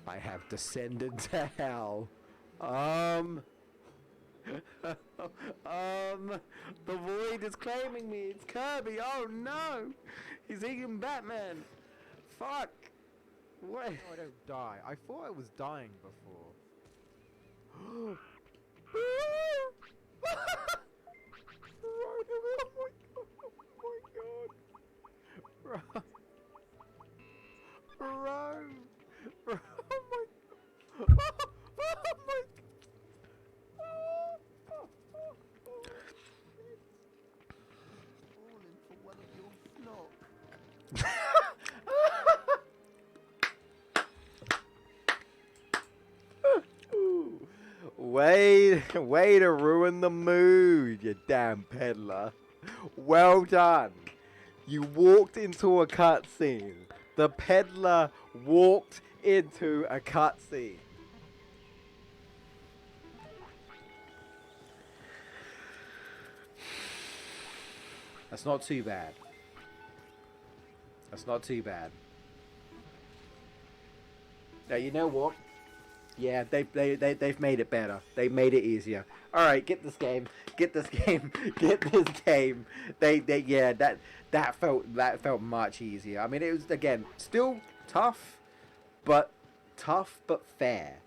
I have descended to hell. Um, the void is claiming me. It's Kirby. Oh no, he's eating Batman. Fuck. What? No, I don't die. I thought I was dying before. Bro, bro, bro, oh my, oh my, falling for one of your flock. Way to ruin the mood, you damn peddler. Well done. You walked into a cutscene. The peddler walked into a cutscene. That's not too bad. That's not too bad. Now you know what? Yeah, they've made it better. They made it easier. All right, get this game. Get this game. Get this game. Yeah, that felt much easier. I mean, it was again still but tough but fair.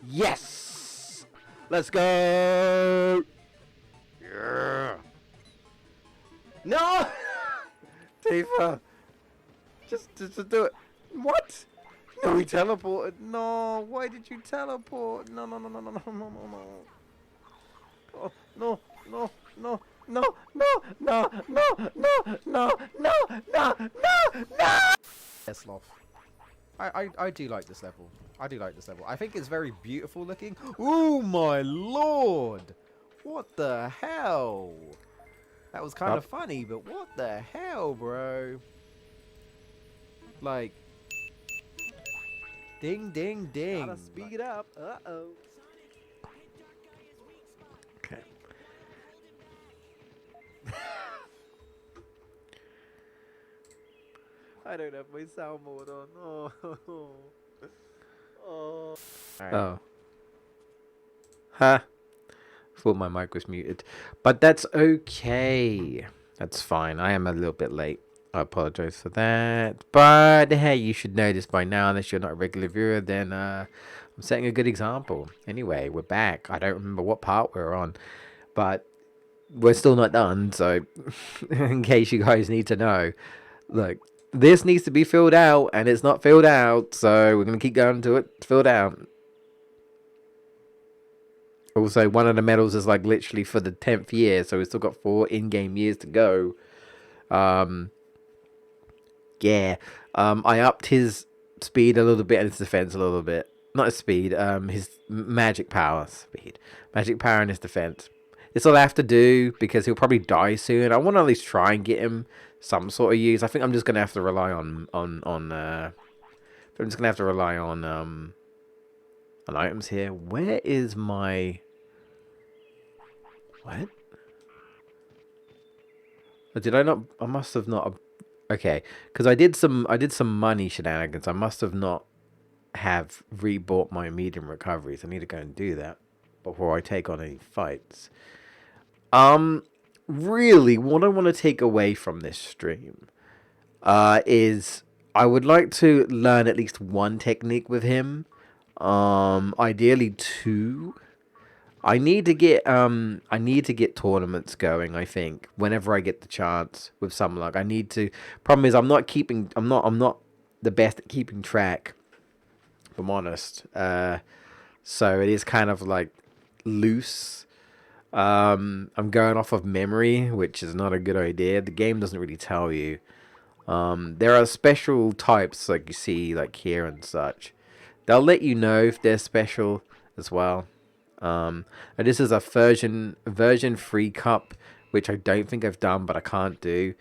Yes. Let's go. Yeah. No. Tifa. Just do it. What? No, he teleported. No, why did you teleport? No, no, no, no, no, no, no, no, no. Oh, no, no, no, no, no, no, no, no, no, no, no, no, no. Yes, Sloth. I do like this level. I do like this level. I think it's very beautiful looking. Oh my lord! What the hell? That was kind of funny, but what the hell, bro? Like, ding, ding, ding. Gotta speed up. Uh-oh. Okay. I don't have my sound mode on. Oh. Oh. Right. Oh. Huh. Thought my mic was muted. But that's okay. That's fine. I am a little bit late. I apologize for that. But hey, you should know this by now. Unless you're not a regular viewer, then I'm setting a good example. Anyway, we're back. I don't remember what part we're on. But we're still not done. So in case you guys need to know. Look, this needs to be filled out. And it's not filled out. So we're going to keep going until it's filled out. Also, one of the medals is like literally for the 10th year, so we've still got 4 in-game years to go. Yeah. I upped his speed a little bit and his defense a little bit. Not his speed, his magic power speed. Magic power and his defense. This all I have to do because he'll probably die soon. I want to at least try and get him some sort of use. I think I'm just gonna have to rely on I'm just gonna have to rely on items here. Where is my... What? Did I not... I must have not... Okay, because I did some money shenanigans. I must have not have rebought my medium recoveries. I need to go and do that before I take on any fights. Really, what I want to take away from this stream is I would like to learn at least one technique with him. Ideally 2. I need to get tournaments going, I think, whenever I get the chance with some luck. I need to... Problem is I'm not the best at keeping track, if I'm honest. So it is kind of like loose. I'm going off of memory, which is not a good idea. The game doesn't really tell you. There are special types like you see like here and such. They'll let you know if they're special as well. And this is a version 3 cup, which I don't think I've done, but I can't do.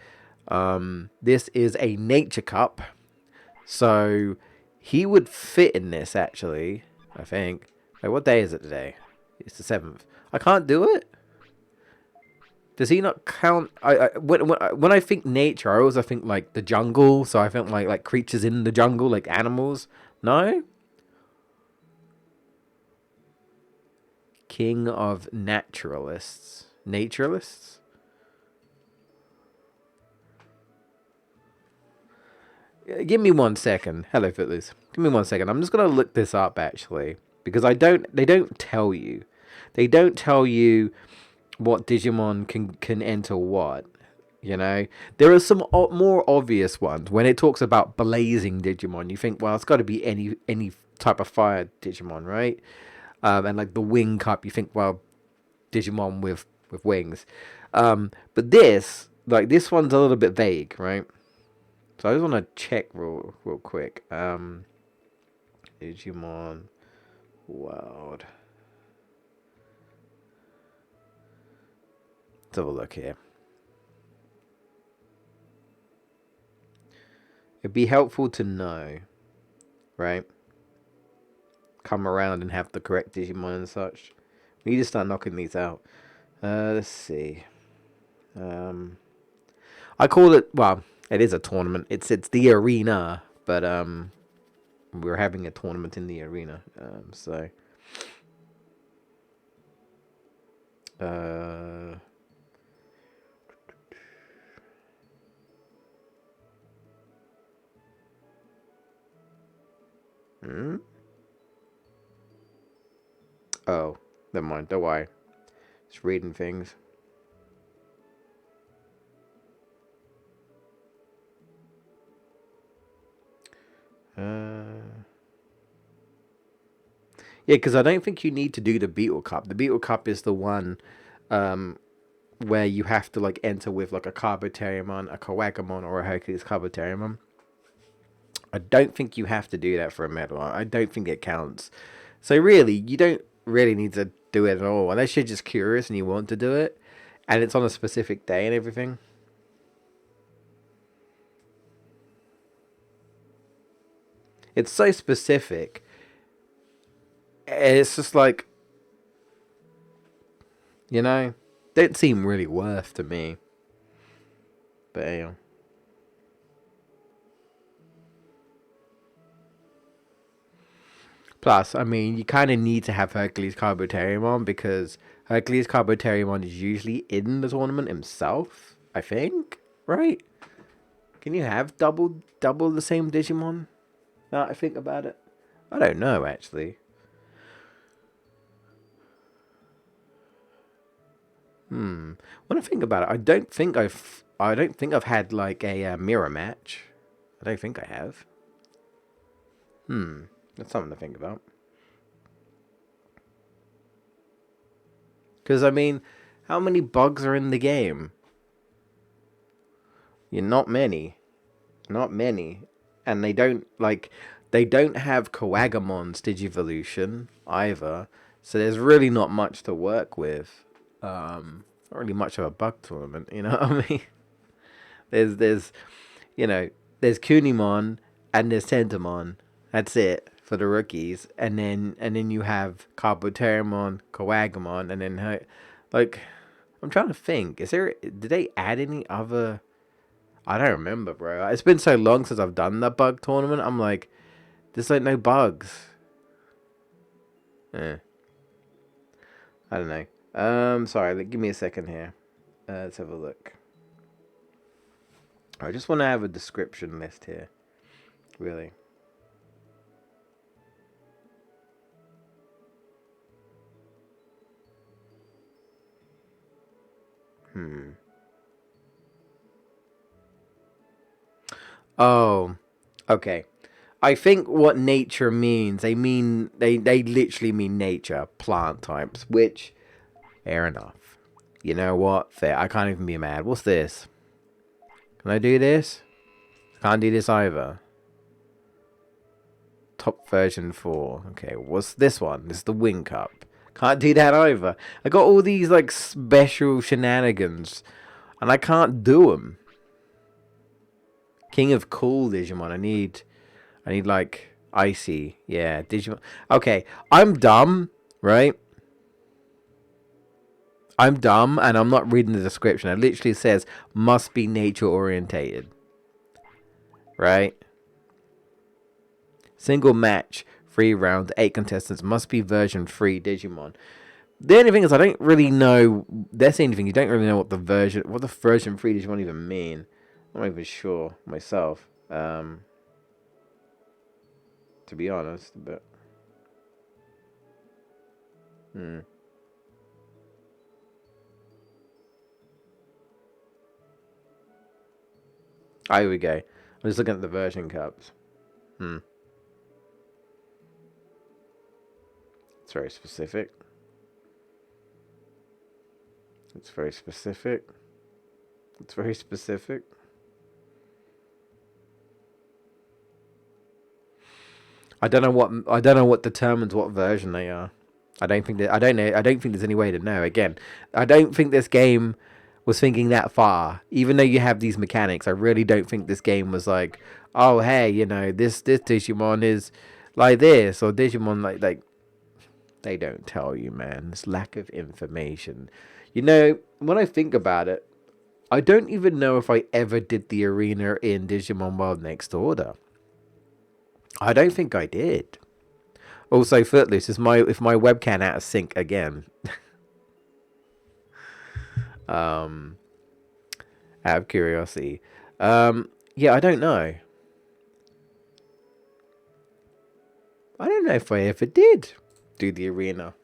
This is a nature cup, so he would fit in this actually. I think. Wait, what day is it today? It's the 7th. I can't do it. Does he not count? When I think nature, I also think like the jungle. So I think like creatures in the jungle, like animals. No, King of Naturalists. Naturalists? Give me 1 second. Hello, Footloose. Give me 1 second. I'm just gonna look this up actually because I don't. They don't tell you. They don't tell you what Digimon can enter what. You know, there are some more obvious ones. When it talks about blazing Digimon, you think, well, it's got to be any type of fire Digimon, right? And like the wing cup, you think, well, Digimon with wings. But this one's a little bit vague, right? So I just want to check real quick. Digimon World. Let's have a look here. It'd be helpful to know, right? Come around and have the correct Digimon and such. We need to start knocking these out. Let's see. I call it, well, it is a tournament. It's the arena, but we're having a tournament in the arena. So oh, never mind. Don't worry. Just reading things. Yeah, because I don't think you need to do the Beetle Cup. The Beetle Cup is the one where you have to like enter with like a Carboteriumon, a Coagamon, or a Hercules Carboteriumon. I don't think you have to do that for a medal. I don't think it counts. So really, you don't really need to do it at all unless you're just curious and you want to do it, and it's on a specific day and everything. It's so specific. It's just like, you know, don't seem really worth to me. But yeah. Plus, I mean, you kind of need to have Hercules Carboteriumon because Hercules Carboteriumon is usually in the tournament himself, I think, right? Can you have double the same Digimon? Now I think about it. I don't know, actually. When I think about it, I don't think I've had like a mirror match. I don't think I have. That's something to think about. Because I mean, how many bugs are in the game? Yeah, not many, not many, and they don't have Coagamon's Digivolution either. So there's really not much to work with. Not really much of a bug tournament, you know what I mean? There's you know, there's Kunimon and there's Tentamon. That's it for the rookies, and then you have Carboterimon, Coagamon, and then like I'm trying to think. Did they add any other? I don't remember, bro. It's been so long since I've done that bug tournament. I'm like, there's like no bugs. Eh, I don't know. Sorry. Give me a second here. Let's have a look. I just want to have a description list here. Really. Oh, okay. I think what nature means, they literally mean nature, plant types, which fair enough. You know what? Fair. I can't even be mad. What's this? Can I do this? Can't do this either. Top version 4. Okay, what's this one? This is the Wing Cup. Can't do that either. I got all these like special shenanigans, and I can't do them. King of Cool Digimon. I need like Icy. Yeah, Digimon. Okay, I'm dumb, right? I'm dumb, and I'm not reading the description. It literally says must be nature orientated, right? Single match, 3 rounds, 8 contestants, must be version 3 Digimon. The only thing is, I don't really know. That's the only thing. You don't really know what the version 3 Digimon even mean. I'm not even sure myself, to be honest. But hmm. Oh, here we go. I'm just looking at the version cups. Hmm. It's very specific. It's very specific. It's very specific. I don't know what determines what version they are. I don't think that I don't know. I don't think there's any way to know. Again, I don't think this game was thinking that far. Even though you have these mechanics, I really don't think this game was like, oh hey, this Digimon is like this or Digimon like they don't tell you, man. This lack of information. When I think about it, I don't even know if I ever did the arena in Digimon World Next Order. I don't think I did. Also, Footloose is my if my webcam out of sync again. Um, Out of curiosity. Yeah, I don't know. I don't know if I ever did do the arena.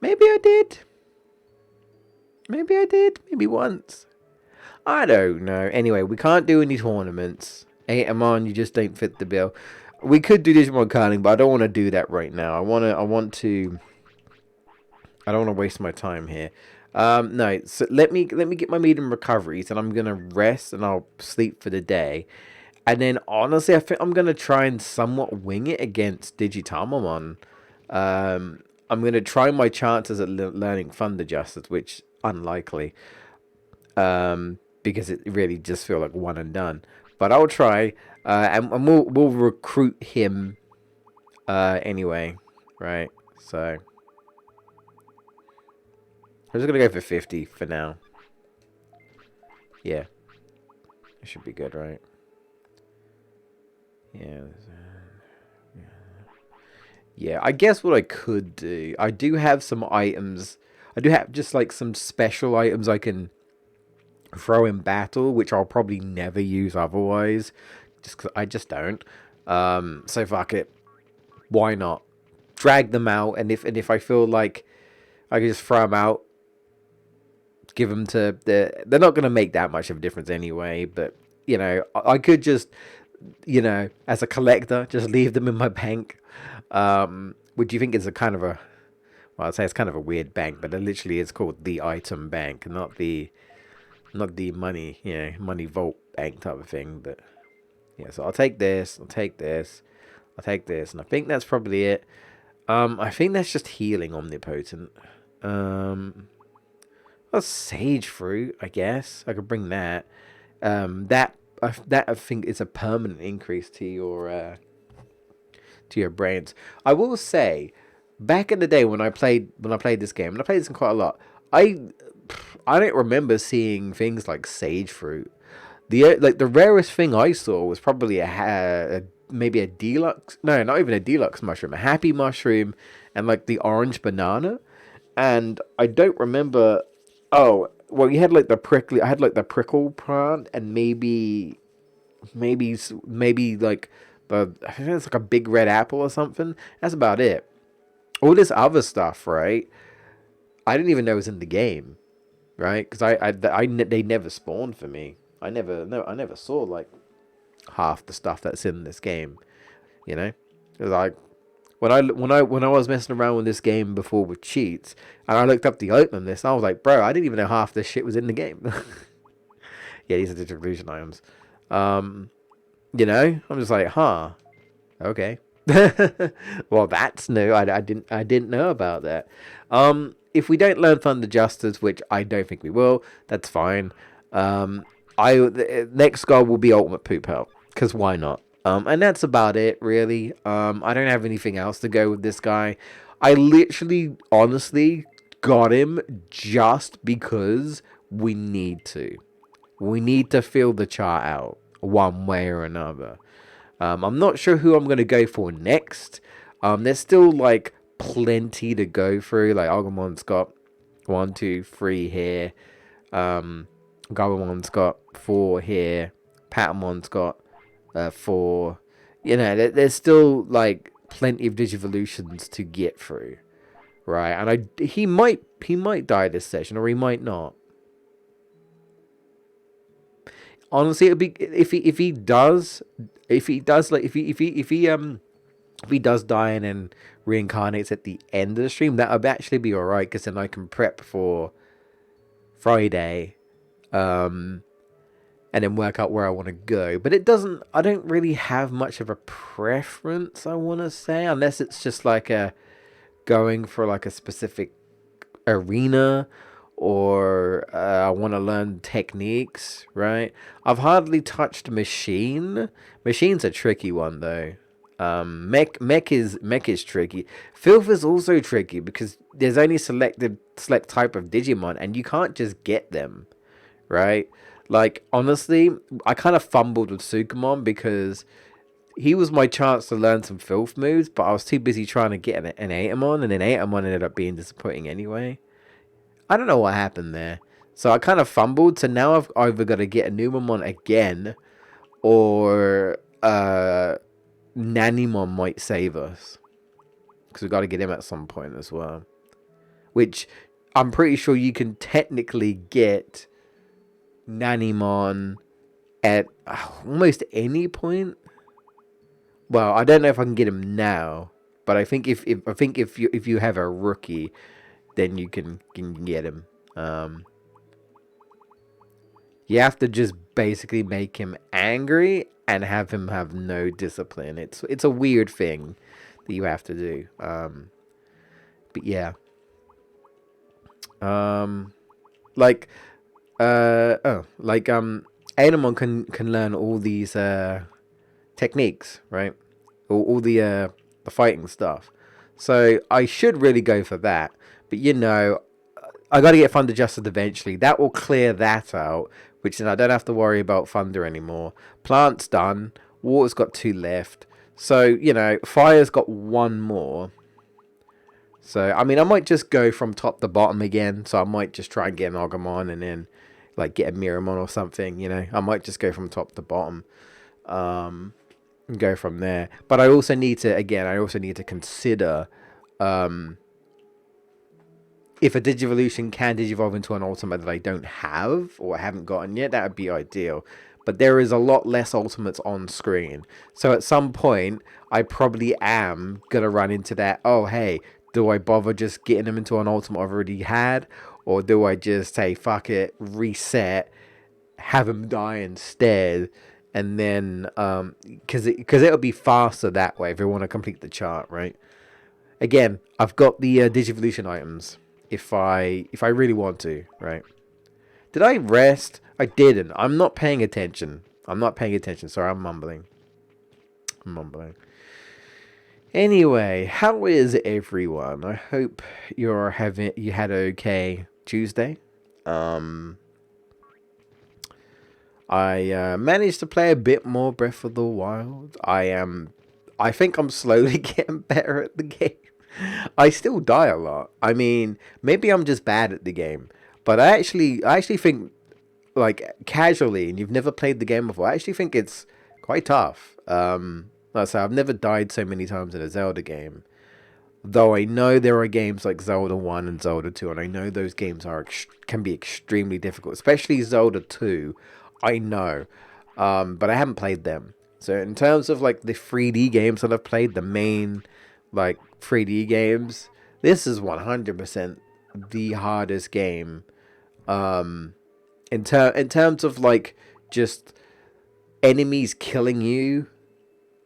Maybe I did. Maybe I did. Maybe once. I don't know. Anyway, we can't do any tournaments. Amon, you just don't fit the bill. We could do Digimon curling, but I don't want to do that right now. I want to. I don't want to waste my time here. No. So let me get my medium recoveries, and I'm gonna rest, and I'll sleep for the day. And then honestly, I think I'm gonna try and somewhat wing it against Digitamamon. I'm gonna try my chances at learning Thunder Justice, which unlikely. Because it really just feel like one and done. But I'll try, and we'll recruit him, anyway, right? So I'm just gonna go for 50 for now. Yeah, it should be good, right? Yeah. Yeah, I guess what I could do, I do have some items. I do have just like some special items I can throw in battle, which I'll probably never use otherwise, just 'cause I just don't. So fuck it. Why not? Drag them out, and if I feel like I can just throw them out, give them to they're not gonna make that much of a difference anyway. But I could just as a collector, just leave them in my bank. Which you think is a kind of a well, I'd say it's kind of a weird bank, but it literally is called the item bank, not the money, money vault bank type of thing. But yeah, so I'll take this, I'll take this, I'll take this, and I think that's probably it. I think that's just healing omnipotent. Um, well, sage fruit, I guess I could bring that. That I think is a permanent increase to your brains. I will say, back in the day when I played this game, and I played this quite a lot, I I don't remember seeing things like sage fruit. The rarest thing I saw was probably maybe a deluxe, no, not even a deluxe mushroom, a happy mushroom, and like the orange banana. And I don't remember. Oh, well, you had like the prickly. I had like the prickle plant, and maybe like I think it's like a big red apple or something. That's about it. All this other stuff, right? I didn't even know it was in the game, right? Because they never spawned for me. I never saw like half the stuff that's in this game. You know, it was like when I was messing around with this game before with cheats, and I looked up the open list, I was like, bro, I didn't even know half this shit was in the game. Yeah, these are digital illusion items. Um, I'm just like, huh, okay. Well, that's new. I didn't know about that. If we don't learn Thunder Justice, which I don't think we will, that's fine. Um, the next goal will be Ultimate Poop Out, because why not? And that's about it, really. I don't have anything else to go with this guy. I literally, honestly, got him just because we need to. We need to fill the chart out one way or another. I'm not sure who I'm going to go for next. There's still like plenty to go through. Like Agumon's got 1, 2, 3 here. Gabumon's got 4 here. Patamon's got 4. You know, there's still like plenty of Digivolutions to get through, right? And he might die this session, or he might not. Honestly, it'd be if he does like if he does die and then reincarnates at the end of the stream, that would actually be alright, because then I can prep for Friday, and then work out where I want to go. But I don't really have much of a preference, I want to say, unless it's just like going for like a specific arena, or I want to learn techniques, right? I've hardly touched Machine. Machine's a tricky one though. Mech is tricky. Filth is also tricky because there's only select type of Digimon, and you can't just get them, right? Like, honestly, I kind of fumbled with Sukamon because he was my chance to learn some Filth moves, but I was too busy trying to get an Atomon, and then Atomon ended up being disappointing anyway. I don't know what happened there. So I kind of fumbled, so now I've either got to get a Numamon again, or Nanimon might save us, because we've got to get him at some point as well. Which I'm pretty sure you can technically get Nanimon at almost any point. Well, I don't know if I can get him now, but I think if you have a rookie, then you can get him. You have to just basically make him angry and have him have no discipline. It's a weird thing that you have to do. But yeah. Anomon can learn all these techniques, right? All the fighting stuff. So I should really go for that. But you know, I got to get Thunder Justice eventually. That will clear that out, which then I don't have to worry about Thunder anymore. Plant's done. Water's got 2 left. So, you know, Fire's got 1 more. So, I mean, I might just go from top to bottom again. So I might just try and get an Agumon and then, like, get a Miramon or something, you know. I might just go from top to bottom. And go from there. But I also need to consider if a Digivolution can Digivolve into an Ultimate that I don't have or haven't gotten yet, that would be ideal. But there is a lot less Ultimates on screen. So at some point, I probably am going to run into that, oh, hey, do I bother just getting them into an Ultimate I've already had? Or do I just say, fuck it, reset, have them die instead? And then, because it'll be faster that way if we want to complete the chart, right? Again, I've got the Digivolution items. If I really want to, right? Did I rest? I didn't. I'm not paying attention. Sorry, I'm mumbling. Anyway, how is everyone? I hope you had an okay Tuesday. I managed to play a bit more Breath of the Wild. I think I'm slowly getting better at the game. I still die a lot. I mean, maybe I'm just bad at the game, but I actually think, like, casually, and you've never played the game before, I actually think it's quite tough. Like I say, I've never died so many times in a Zelda game. Though I know there are games like Zelda 1 and Zelda 2, and I know those games can be extremely difficult, especially Zelda 2. I know, but I haven't played them. So in terms of like the 3D games that I've played, the main like 3D games, this is 100% the hardest game. In terms of like just enemies killing you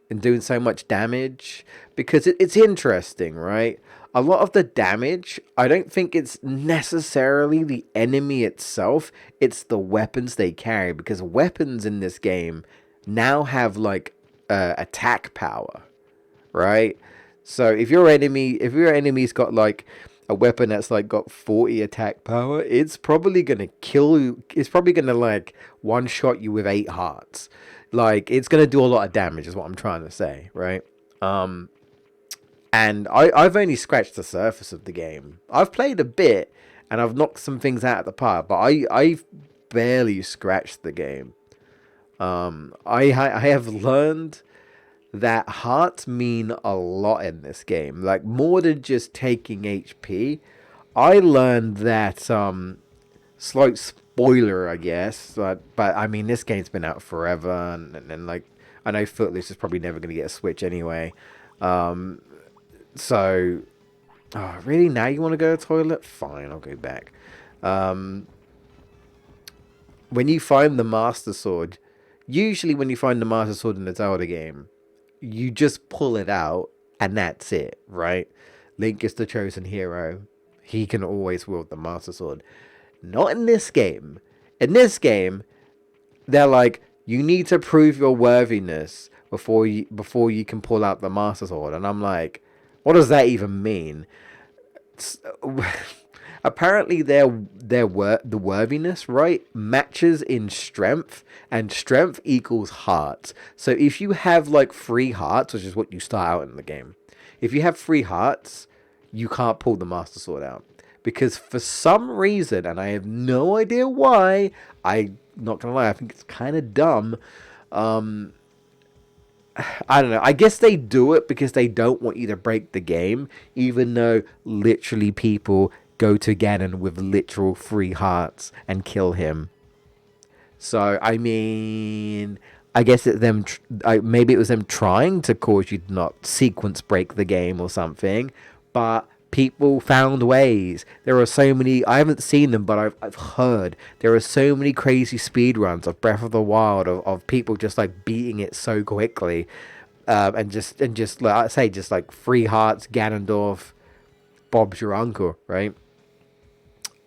and doing so much damage, because it's interesting, right? A lot of the damage, I don't think it's necessarily the enemy itself, it's the weapons they carry, because weapons in this game now have like attack power, right? So if your enemy's got like a weapon that's like got 40 attack power, it's probably gonna kill you. It's probably gonna like one shot you with 8 hearts. Like, it's gonna do a lot of damage, is what I'm trying to say, right? And I've only scratched the surface of the game. I've played a bit and I've knocked some things out of the park, but I've barely scratched the game. I have learned that hearts mean a lot in this game, like more than just taking HP. I learned that slight spoiler, I guess, but I mean this game's been out forever, and like I know Footloose is probably never going to get a Switch anyway. Um, so, oh, really? Now you want to go to the toilet? Fine, I'll go back. Um, when you find the Master Sword, usually when you find the Master Sword in the Zelda game, you just pull it out and that's it, right? Link is the chosen hero. He can always wield the Master Sword. Not in this game. In this game, they're like, you need to prove your worthiness before you can pull out the Master Sword. And I'm like, what does that even mean? Apparently the worthiness, right, matches in strength, and strength equals hearts. So if you have like 3 hearts, which is what you start out in the game, if you have 3 hearts, you can't pull the Master Sword out. Because for some reason, and I have no idea why, I'm not gonna lie, I think it's kind of dumb. Um, I don't know. I guess they do it because they don't want you to break the game, even though literally people go to Ganon with literal 3 hearts and kill him. So I mean, I guess it them. Maybe it was them trying to cause you to not sequence break the game or something, but people found ways. There are so many. I haven't seen them, but I've heard there are so many crazy speed runs of Breath of the Wild of people just like beating it so quickly, and just like I say, just like 3 hearts, Ganondorf, Bob's your uncle, right?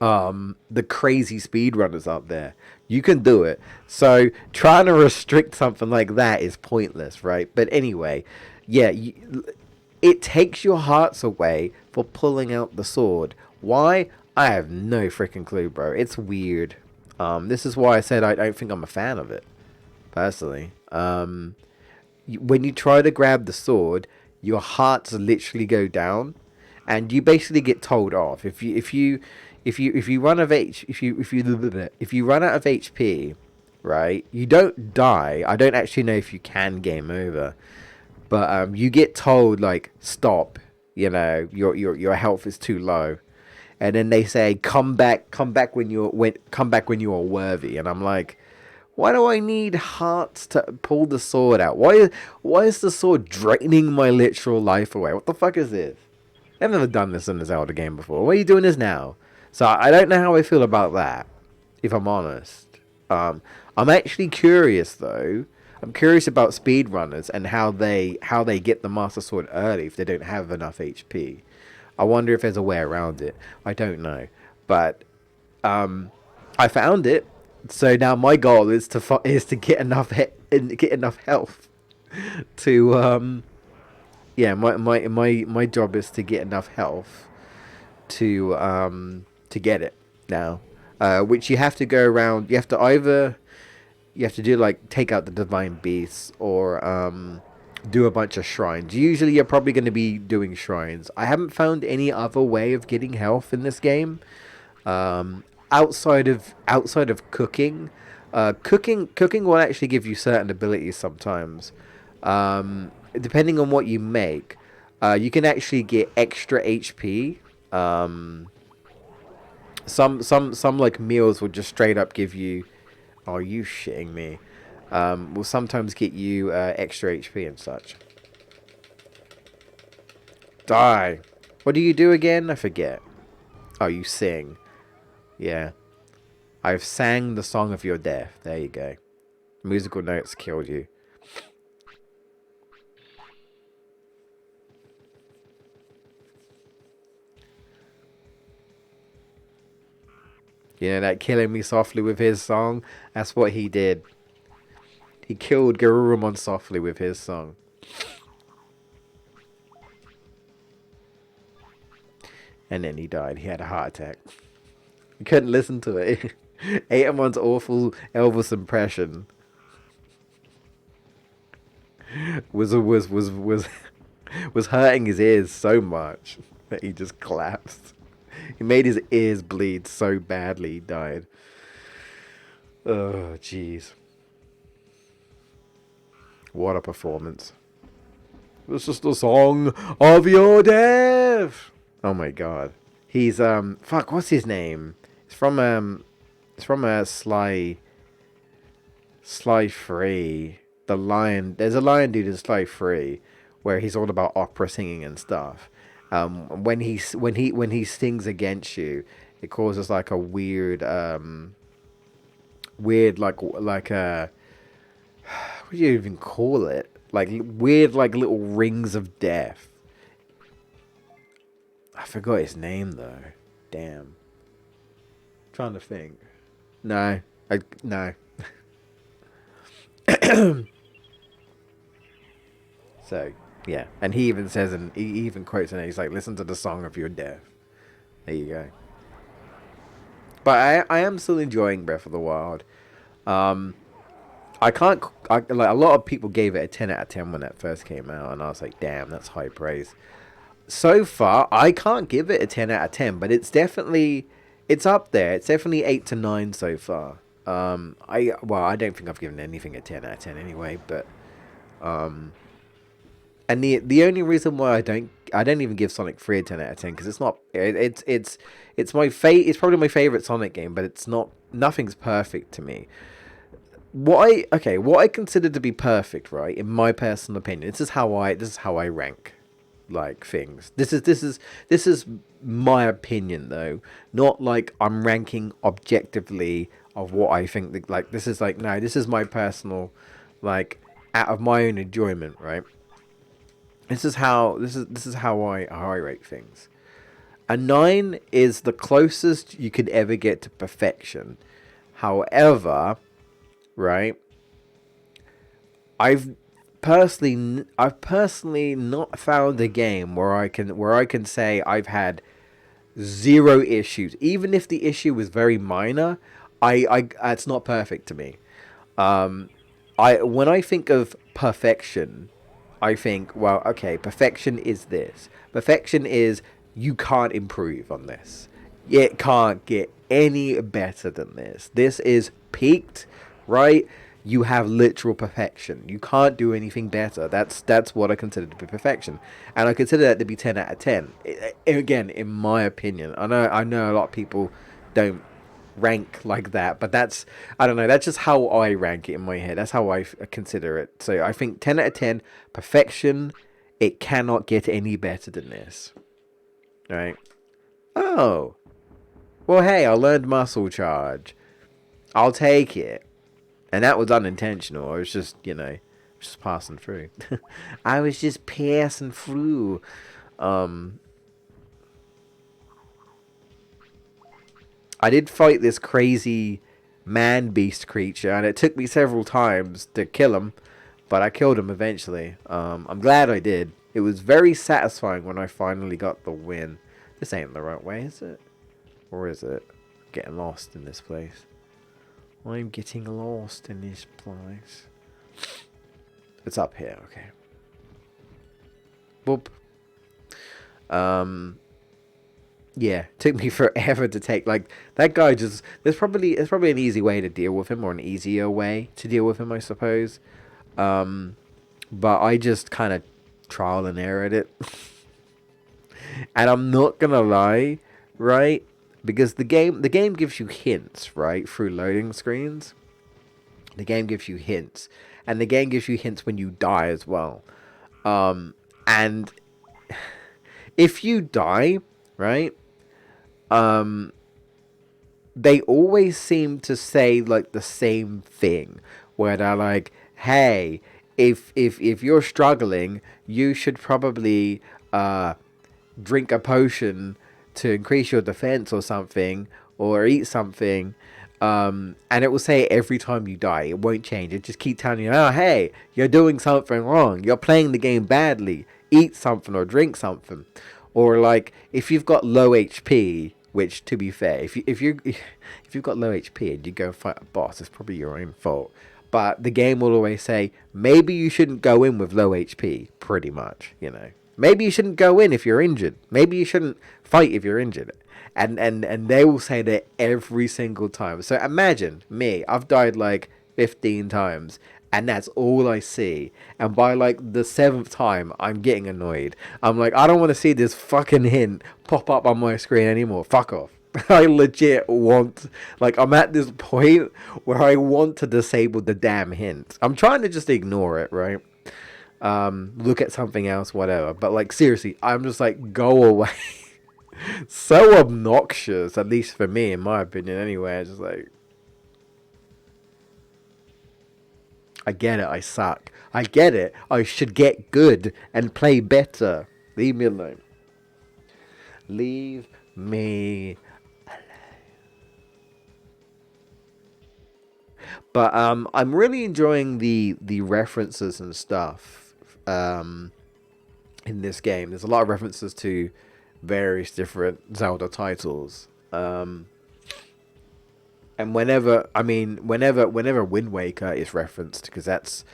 The crazy speedrunners up there. You can do it. So trying to restrict something like that is pointless, right? But anyway, yeah, it takes your hearts away for pulling out the sword. Why? I have no freaking clue, bro. It's weird. This is why I said I don't think I'm a fan of it, personally. When you try to grab the sword, your hearts literally go down, and you basically get told off. If you run of H if you run out of HP, right? You don't die. I don't actually know if you can game over, but you get told like stop. You know your health is too low, and then they say come back come back when you are worthy, and I'm like. Why do I need hearts to pull the sword out? Why is the sword draining my literal life away? What the fuck is this? I've never done this in a Zelda game before. Why are you doing this now? So I don't know how I feel about that, if I'm honest. I'm actually curious though. I'm curious about speedrunners and how they get the Master Sword early if they don't have enough HP. I wonder if there's a way around it. I don't know, but I found it. So now my goal is to get get enough health to yeah, my job is to get enough health to get it now. Which you have to go around. You have to do like take out the divine beasts or do a bunch of shrines. Usually you're probably going to be doing shrines. I haven't found any other way of getting health in this game. Um, outside of cooking, cooking will actually give you certain abilities sometimes. Depending on what you make, you can actually get extra HP. Um, some like meals will just straight up give you. Oh, are you shitting me? Will sometimes get you extra HP and such. Die. What do you do again? I forget. Oh, you sing. Yeah. I've sang the song of your death. There you go. Musical notes killed you. You know that killing me softly with his song? That's what he did. He killed Garurumon softly with his song. And then he died. He had a heart attack. You couldn't listen to it. Aemon's awful Elvis impression was was hurting his ears so much that he just collapsed. He made his ears bleed so badly he died. Oh, jeez. What a performance. It's just a song of your death. Oh my god. He's fuck, what's his name? It's from a Sly Free. The lion, there's a lion dude in Sly Free where he's all about opera singing and stuff. When he sings against you, it causes like a weird like a what do you even call it? Like weird like little rings of death. I forgot his name though. Damn. Trying to think. No. No. So yeah, and he even says, and he even quotes in it. He's like, "Listen to the song of your death." There you go. But I am still enjoying Breath of the Wild. Um, I can't. Like a lot of people gave it a 10 out of 10 when that first came out, and I was like, "Damn, that's high praise." So far, I can't give it a 10 out of 10, but it's up there. It's definitely 8 to 9 so far. I don't think I've given anything a 10 out of 10 anyway, but um, and the only reason why I don't even give Sonic 3 a 10 out of 10 because it's not it's probably my favorite Sonic game, but it's not, nothing's perfect to me. What I consider to be perfect, right? In my personal opinion, this is how I rank like things. This is my opinion though, not like I'm ranking objectively of what I think. Like this is like no, this is my personal, like out of my own enjoyment, right? This is how I rate things. A 9 is the closest you could ever get to perfection. However, right? I've I've personally not found a game where I can say I've had zero issues. Even if the issue was very minor, I it's not perfect to me. Um, I when I think of perfection, I think, well, okay, perfection is this. Perfection is you can't improve on this. It can't get any better than this. This is peaked, right? You have literal perfection. You can't do anything better. That's what I consider to be perfection, and I consider that to be 10 out of 10. Again, in my opinion, I know a lot of people don't rank like that, but that's, I don't know, that's just how I rank it in my head. That's how I consider it. So I think 10 out of 10 perfection. It cannot get any better than this, right? Oh, well, hey, I learned muscle charge. I'll take it. And that was unintentional. I was just, just passing through. I was just passing through. Um, I did fight this crazy man beast creature, and it took me several times to kill him, but I killed him eventually. I'm glad I did. It was very satisfying when I finally got the win. This ain't the right way, is it? Or is it? Getting lost in this place. I'm getting lost in this place. It's up here, okay. Boop. Yeah, took me forever to take. Like that guy just. There's probably an easy way to deal with him, or an easier way to deal with him, I suppose. But I just kind of trial and error it. And I'm not gonna lie, right? Because the game gives you hints, right, through loading screens. The game gives you hints, and the game gives you hints when you die as well. And if you die, right, they always seem to say like the same thing, where they're like, "Hey, if you're struggling, you should probably drink a potion to increase your defense or something, or eat something." And it will say every time you die. It won't change. It just keep telling you, "Oh, hey, you're doing something wrong. You're playing the game badly. Eat something or drink something." Or like if you've got low HP, which to be fair, if you've got low HP and you go fight a boss, it's probably your own fault. But the game will always say maybe you shouldn't go in with low HP. Pretty much, Maybe you shouldn't go in if you're injured. Maybe you shouldn't fight if you're injured. And they will say that every single time. So imagine me. I've died like 15 times, and that's all I see. And by like the seventh time, I'm getting annoyed. I'm like, I don't want to see this fucking hint pop up on my screen anymore. Fuck off. I legit want, like, I'm at this point where I want to disable the damn hint. I'm trying to just ignore it, right? Look at something else, whatever. But like, seriously, I'm just like, go away. So obnoxious, at least for me, in my opinion. Anyway, it's just like, I get it. I suck. I get it. I should get good and play better. Leave me alone. Leave me. But I'm really enjoying the references and stuff in this game. There's a lot of references to various different Zelda titles. And whenever Wind Waker is referenced, because that's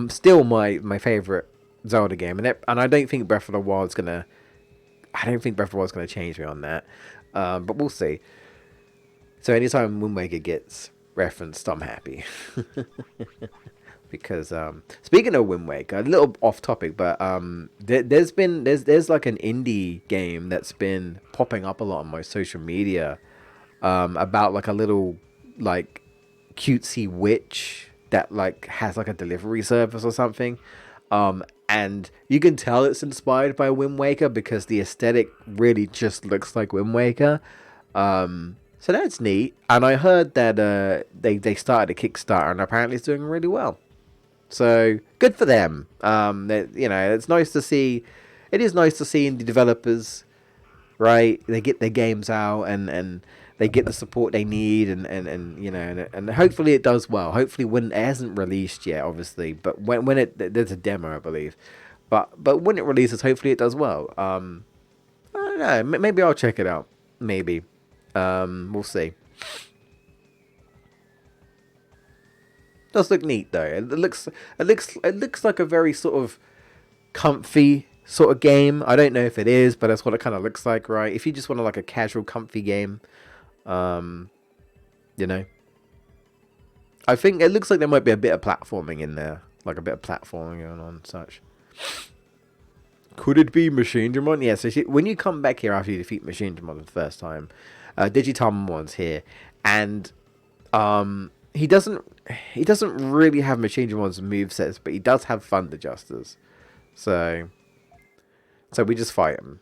still my favorite Zelda game, and I don't think Breath of the Wild's gonna, I don't think Breath of the Wild's gonna change me on that. But we'll see. So anytime Wind Waker gets referenced, I'm happy. Because speaking of Wind Waker, a little off topic, but there's like an indie game that's been popping up a lot on my social media, about like a little like cutesy witch that like has like a delivery service or something. And you can tell it's inspired by Wind Waker because the aesthetic really just looks like Wind Waker. So that's neat. And I heard that they started a Kickstarter and apparently it's doing really well. So good for them. It's nice to see. It is nice to see indie developers, right? They get their games out and they get the support they need and hopefully it does well. Hopefully when it hasn't released yet, obviously, but when there's a demo, I believe. But when it releases, hopefully it does well. I don't know. Maybe I'll check it out. Maybe. We'll see. Does look neat though. It looks like a very sort of comfy sort of game. I don't know if it is, but that's what it kind of looks like, right? If you just want like a casual, comfy game, you know, I think it looks like there might be a bit of platforming in there, like a bit of platforming going on, and such. Could it be Machine Digimon? Yeah. So when you come back here after you defeat Machine Digimon the first time, Digitomon's here, and he doesn't really have Machine Digimon's movesets, but he does have Fund Adjusters. So we just fight him.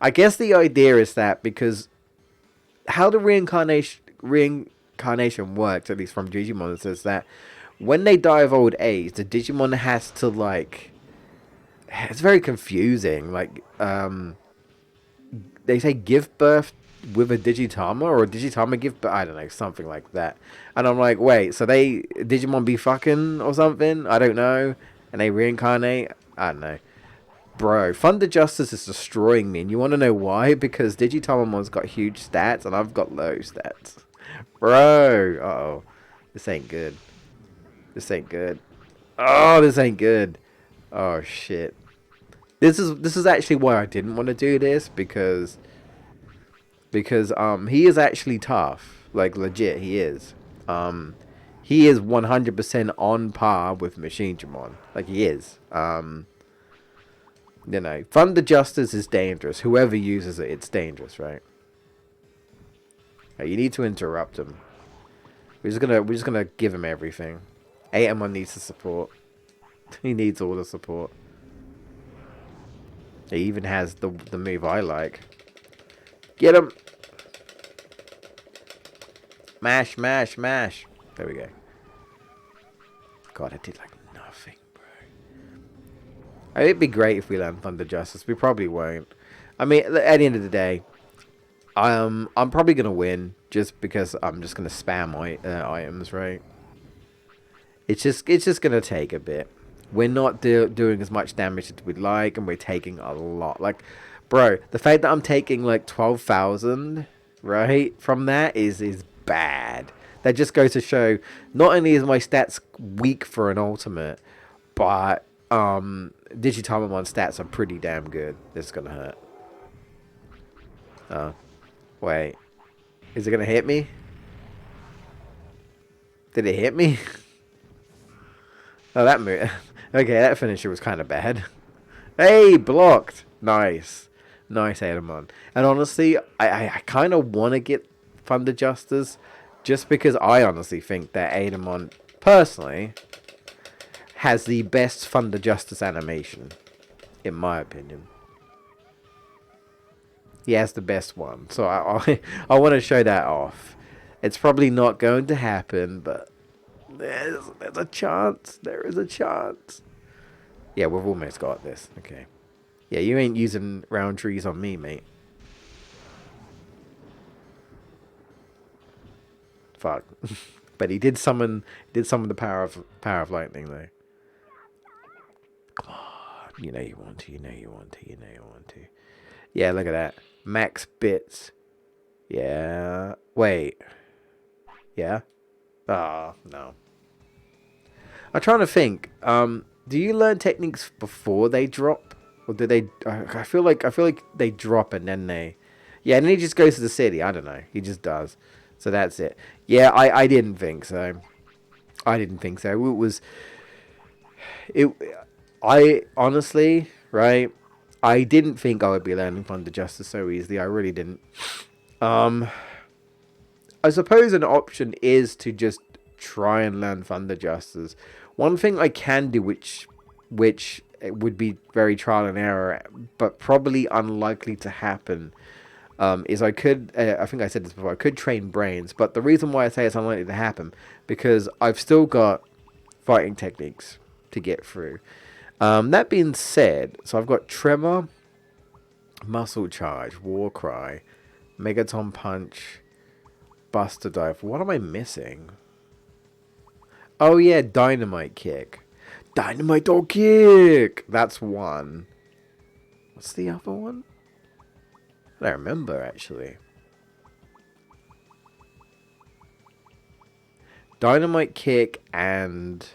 I guess the idea is that because how the reincarnation works, at least from Digimon, is that when they die of old age, the Digimon has to like. It's very confusing. Like they say give birth with a Digitama, or a Digitama give birth. I don't know, something like that. And I'm like, wait, so they Digimon be fucking or something? I don't know. And they reincarnate? I don't know. Bro, Thunder Justice is destroying me, and you want to know why? Because Digitomon's got huge stats, and I've got low stats. Bro, uh-oh. This ain't good. This ain't good. Oh, this ain't good. Oh, shit. This is actually why I didn't want to do this, because he is actually tough. Like, legit, he is. He is 100% on par with Machine Digimon. Like, he is. Thunder Justice is dangerous. Whoever uses it, it's dangerous, right? You need to interrupt him. We're just gonna give him everything. Aemon needs the support. He needs all the support. He even has the move I like. Get him! Mash, mash, mash. There we go. God, I did like nothing, bro. It'd be great if we learned Thunder Justice. We probably won't. I mean, at the end of the day, I'm probably gonna win just because I'm just gonna spam items, right? It's just gonna take a bit. We're not doing as much damage as we'd like, and we're taking a lot. Like, bro, the fact that I'm taking like 12,000, right, from that is bad. That just goes to show, not only is my stats weak for an ultimate, but Digitamamon stats are pretty damn good. This is gonna hurt. Oh, wait. Is it gonna hit me? Did it hit me? Oh, that move. Okay, that finisher was kind of bad. Hey, blocked. Nice. Nice, Adamon. And honestly, I kind of want to get Thunder Justice just because I honestly think that Adamon, personally, has the best Thunder Justice animation, in my opinion. He has the best one. So I want to show that off. It's probably not going to happen, but there's a chance. There is a chance. Yeah, we've almost got this. Okay. Yeah, you ain't using round trees on me, mate. Fuck. But he did summon the power of lightning though. Come on. You know you want to, you know you want to, you know you want to. Yeah, look at that. Max bits. Yeah. Wait. Yeah? Ah, no. I'm trying to think. Do you learn techniques before they drop? Or do they I feel like they drop and then they. Yeah, and then he just goes to the city. I don't know. He just does. So that's it. Yeah, I didn't think so. I didn't think so. It I honestly, right? I didn't think I would be learning Thunder Justice so easily. I really didn't. I suppose an option is to just try and learn Thunder Justice. One thing I can do, which would be very trial and error, but probably unlikely to happen, is I could, I think I said this before, I could train brains, but the reason why I say it's unlikely to happen, because I've still got fighting techniques to get through. That being said, so I've got Tremor, Muscle Charge, War Cry, Megaton Punch, Buster Dive. What am I missing? Oh yeah, Dynamite Kick. Dynamite Dog Kick! That's one. What's the other one? I don't remember, actually. Dynamite Kick and...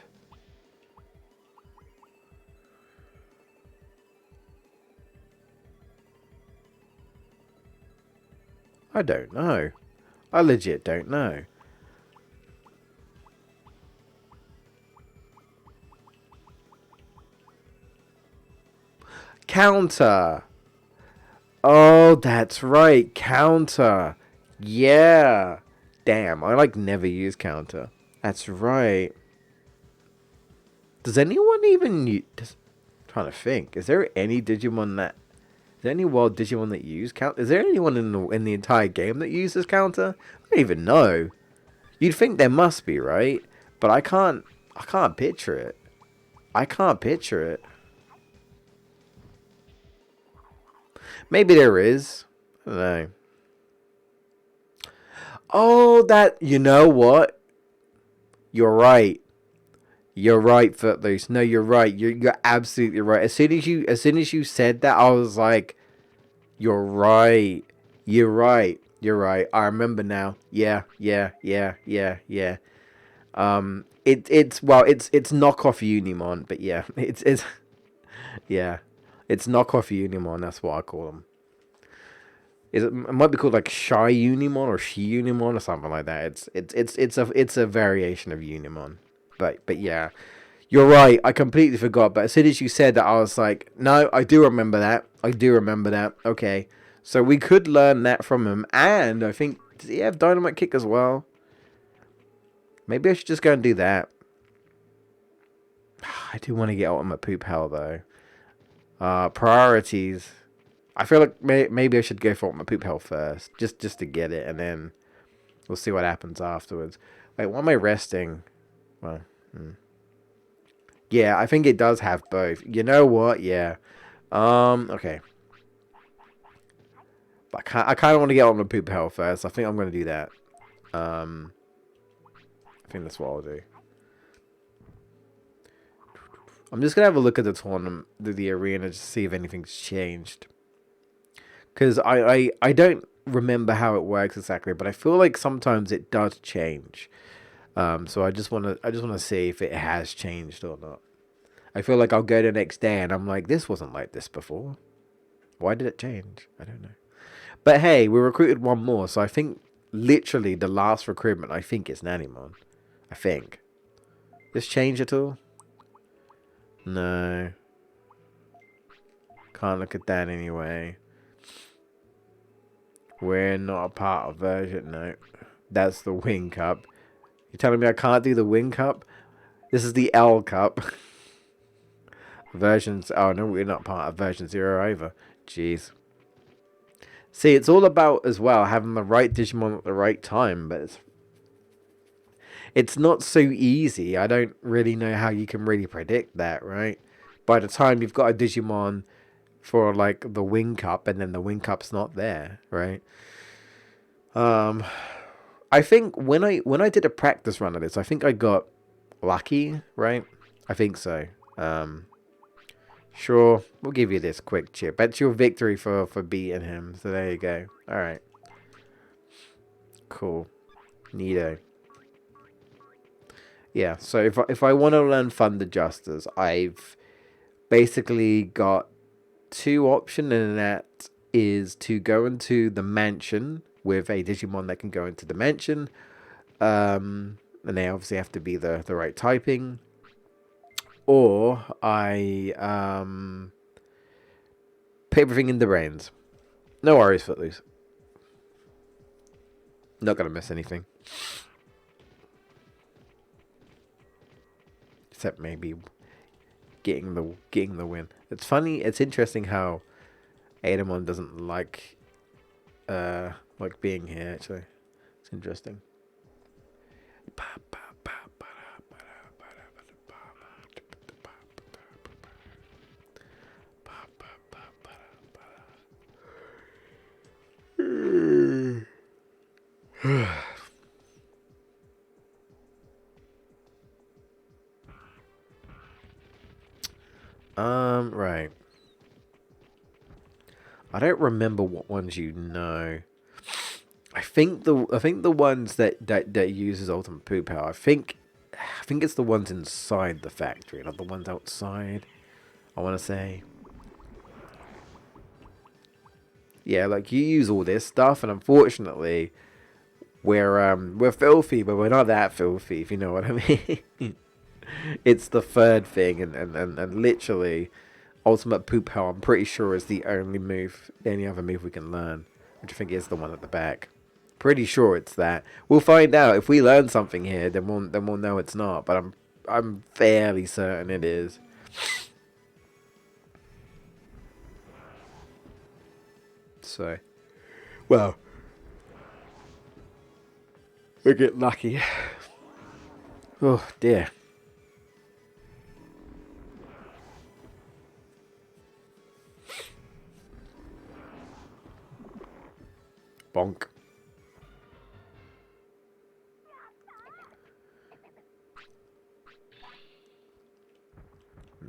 I don't know. I legit don't know. Counter! Oh, that's right. Counter. Yeah. Damn, I like never use counter. That's right. Does anyone even trying to think. Is there any Digimon that is there any wild Digimon that use counter? Is there anyone in the entire game that uses counter? I don't even know. You'd think there must be, right? But I can't picture it. I can't picture it. Maybe there is. I don't know. Oh, that, you know what? You're right. You're right, Footloose. No, you're right. You're absolutely right. As soon as you said that, I was like, you're right. You're right. You're right. I remember now. Yeah, yeah, yeah, yeah, yeah. It's knockoff Unimon, but yeah, it's yeah, it's knockoff Unimon. That's what I call them. It might be called like Shy Unimon or She Unimon or something like that. It's a variation of Unimon. But yeah, you're right. I completely forgot. But as soon as you said that, I was like, no, I do remember that. I do remember that. Okay, so we could learn that from him, and I think does he have Dynamite Kick as well? Maybe I should just go and do that. I do want to get Ultimate Poop Hell though. Priorities. I feel like maybe I should go for my poop hell first, just to get it, and then we'll see what happens afterwards. Wait, why am I resting? Well, yeah, I think it does have both. You know what? Yeah. Okay. But I kind of want to get on the poop hell first. I think I'm going to do that. I think that's what I'll do. I'm just going to have a look at the tournament, the arena, just to see if anything's changed. Because I don't remember how it works exactly, but I feel like sometimes it does change. So I just want to see if it has changed or not. I feel like I'll go the next day and I'm like, this wasn't like this before. Why did it change? I don't know. But hey, we recruited one more, so I think literally the last recruitment, I think it's Nanimon. I think. This change at all? No. Can't look at that anyway. We're not a part of version, no. That's the Wing Cup. You're telling me I can't do the Wing Cup? This is the L Cup. Versions. Oh no, we're not part of version 0 either. Jeez. See, it's all about as well having the right Digimon at the right time, but it's not so easy. I don't really know how you can really predict that, right? By the time you've got a Digimon for like the Wing Cup, and then the Wing Cup's not there, right? Um, I think when I did a practice run of this, I think I got lucky, right? I think so. Um, sure, we'll give you this quick chip. That's your victory for beating him. So there you go. All right, cool, neato. Yeah. So if I want to learn Thunder Justice, I've basically got two options, and that is to go into the mansion with a Digimon that can go into the mansion. And they obviously have to be the right typing. Or I put everything in the brains. No worries, Footloose. Not gonna miss anything. Except maybe getting the win. It's funny, it's interesting how Adamon doesn't like being here actually. It's interesting. Right. I don't remember what ones you know. I think the ones that uses ultimate poop power. I think it's the ones inside the factory, not the ones outside. I want to say. Yeah, like you use all this stuff, and unfortunately, we're filthy, but we're not that filthy, if you know what I mean. It's the third thing, and literally, ultimate poop hell. I'm pretty sure is the only other move we can learn, which I think is the one at the back. Pretty sure it's that. We'll find out if we learn something here. Then we'll know it's not. But I'm fairly certain it is. So, well, we get lucky. Oh dear. Bonk.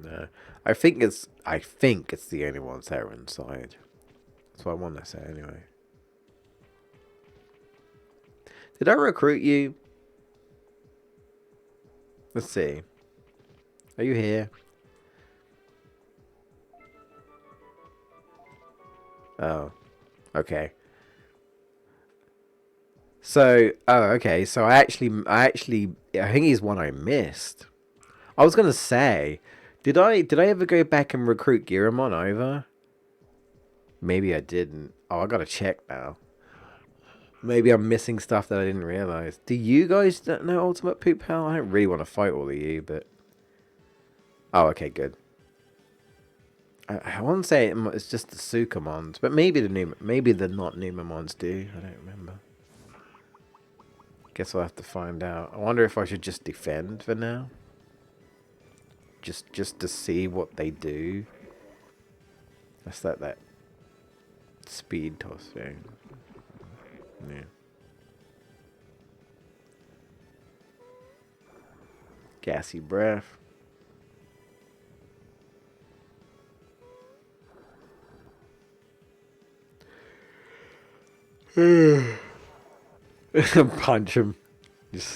No, I think it's the only ones that are inside. That's what I want to say anyway. Did I recruit you? Let's see. Are you here? Oh, okay. Okay. So I think he's one I missed. I was gonna say, did I ever go back and recruit Giramon over? Maybe I didn't. Oh, I gotta check now. Maybe I'm missing stuff that I didn't realize. Do you guys know Ultimate Poop Hell? I don't really want to fight all of you, but oh, okay, good. I want to say it's just the Sukamons, but maybe the not Numamons do. I don't remember. Guess I'll have to find out. I wonder if I should just defend for now. Just to see what they do. That's that speed toss thing. Yeah. Gassy breath. Punch him. Just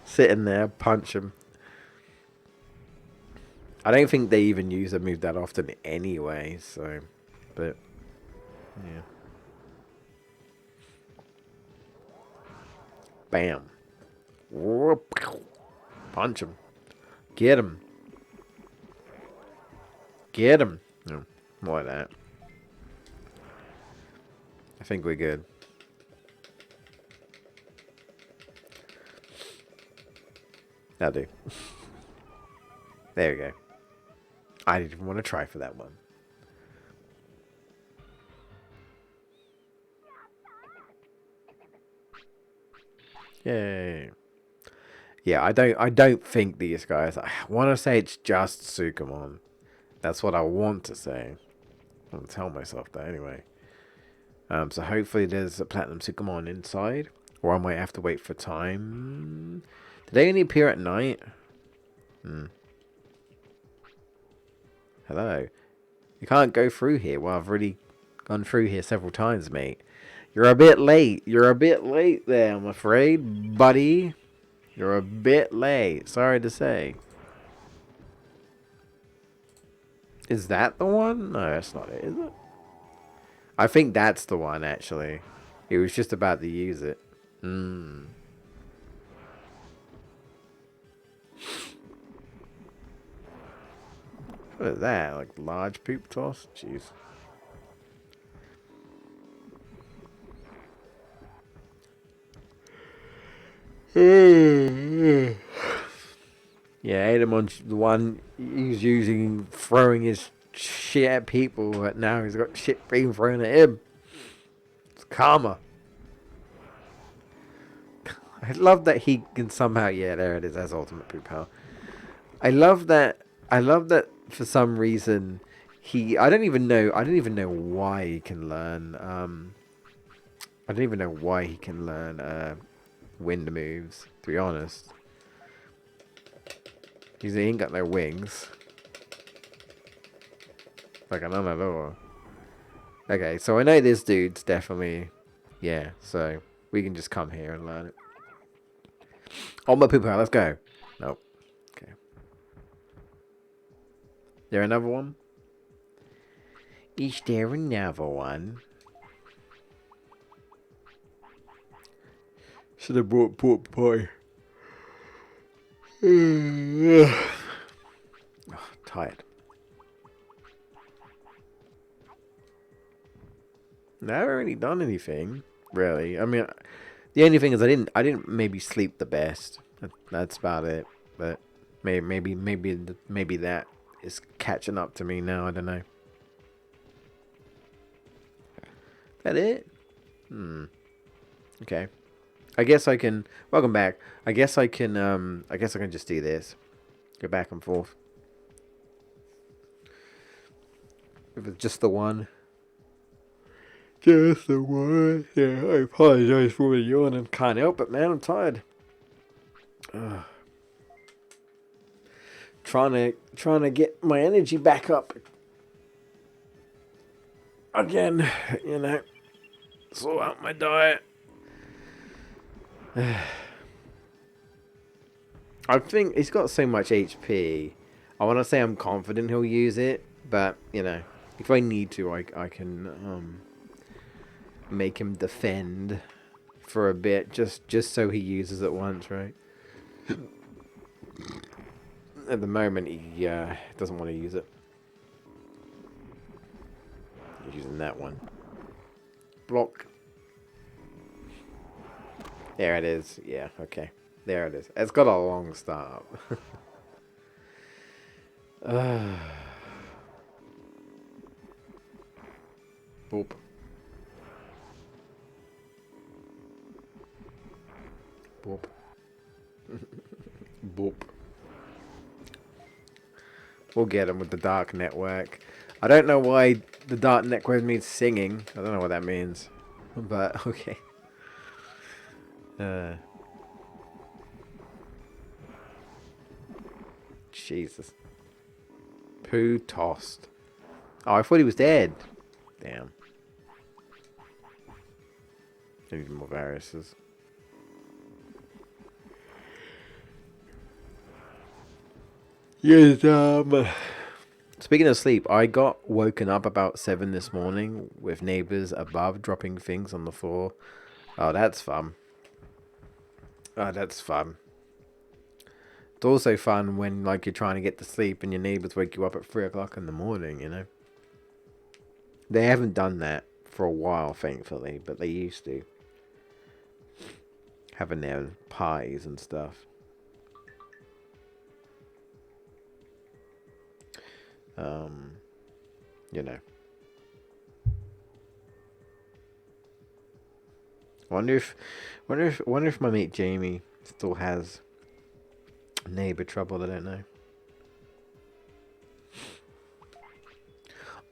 sitting there. Punch him. I don't think they even use a move that often anyway, so... But, yeah. Bam. Punch him. Get him. Get him. No, more like that. I think we're good. That'll do. There we go. I didn't even want to try for that one. Yay. Yeah, I don't think these guys... I want to say it's just Sukamon. That's what I want to say. I'm going to tell myself that anyway. So hopefully there's a Platinum Sukamon inside. Or I might have to wait for time. Do they only appear at night? Hello. You can't go through here. Well, I've already gone through here several times, mate. You're a bit late. You're a bit late there, I'm afraid, buddy. You're a bit late. Sorry to say. Is that the one? No, that's not it, is it? I think that's the one, actually. He was just about to use it. What is that? Like large poop toss? Jeez. Yeah, Adamon's the one he's using, throwing his shit at people, but now he's got shit being thrown at him. It's karma. I love that he can somehow... Yeah, there it is. That's ultimate poop power. I love that for some reason he... I don't even know why he can learn... I don't even know why he can learn wind moves, to be honest. He ain't got no wings. Like I don't know. Okay, so I know this dude's definitely... Yeah, so we can just come here and learn it. On my poop power, let's go. Nope. Okay. There another one? Is there another one? Should have brought pork pie. Oh, tired. No, I haven't really done anything, really. I mean, the only thing is I didn't maybe sleep the best. That's about it. But maybe that is catching up to me now. I don't know. That it? Okay. I guess I can... Welcome back. I guess I can just do this. Go back and forth. If it's just the one. Just the one. Yeah, I apologize for the yawning. Can't help it, man. I'm tired. Trying to get my energy back up. Again, you know. Sort out my diet. I think he's got so much HP. I want to say I'm confident he'll use it, but you know, if I need to, I can make him defend for a bit, just so he uses it once, right? At the moment, he doesn't want to use it. He's using that one. Block. There it is. Yeah, okay. There it is. It's got a long start. Boop. Boop. Boop. We'll get him with the Dark Network. I don't know why the Dark Network means singing. I don't know what that means. But, okay. Jesus. Poo tossed. Oh, I thought he was dead. Damn. I need more viruses. Yes, speaking of sleep, I got woken up about 7 this morning with neighbors above dropping things on the floor. Oh, that's fun. Oh, that's fun. It's also fun when like you're trying to get to sleep and your neighbors wake you up at 3 o'clock in the morning. They haven't done that for a while, thankfully, but they used to having their pies and stuff. Um, you know. Wonder if, wonder if my mate Jamie still has neighbor trouble. I don't know.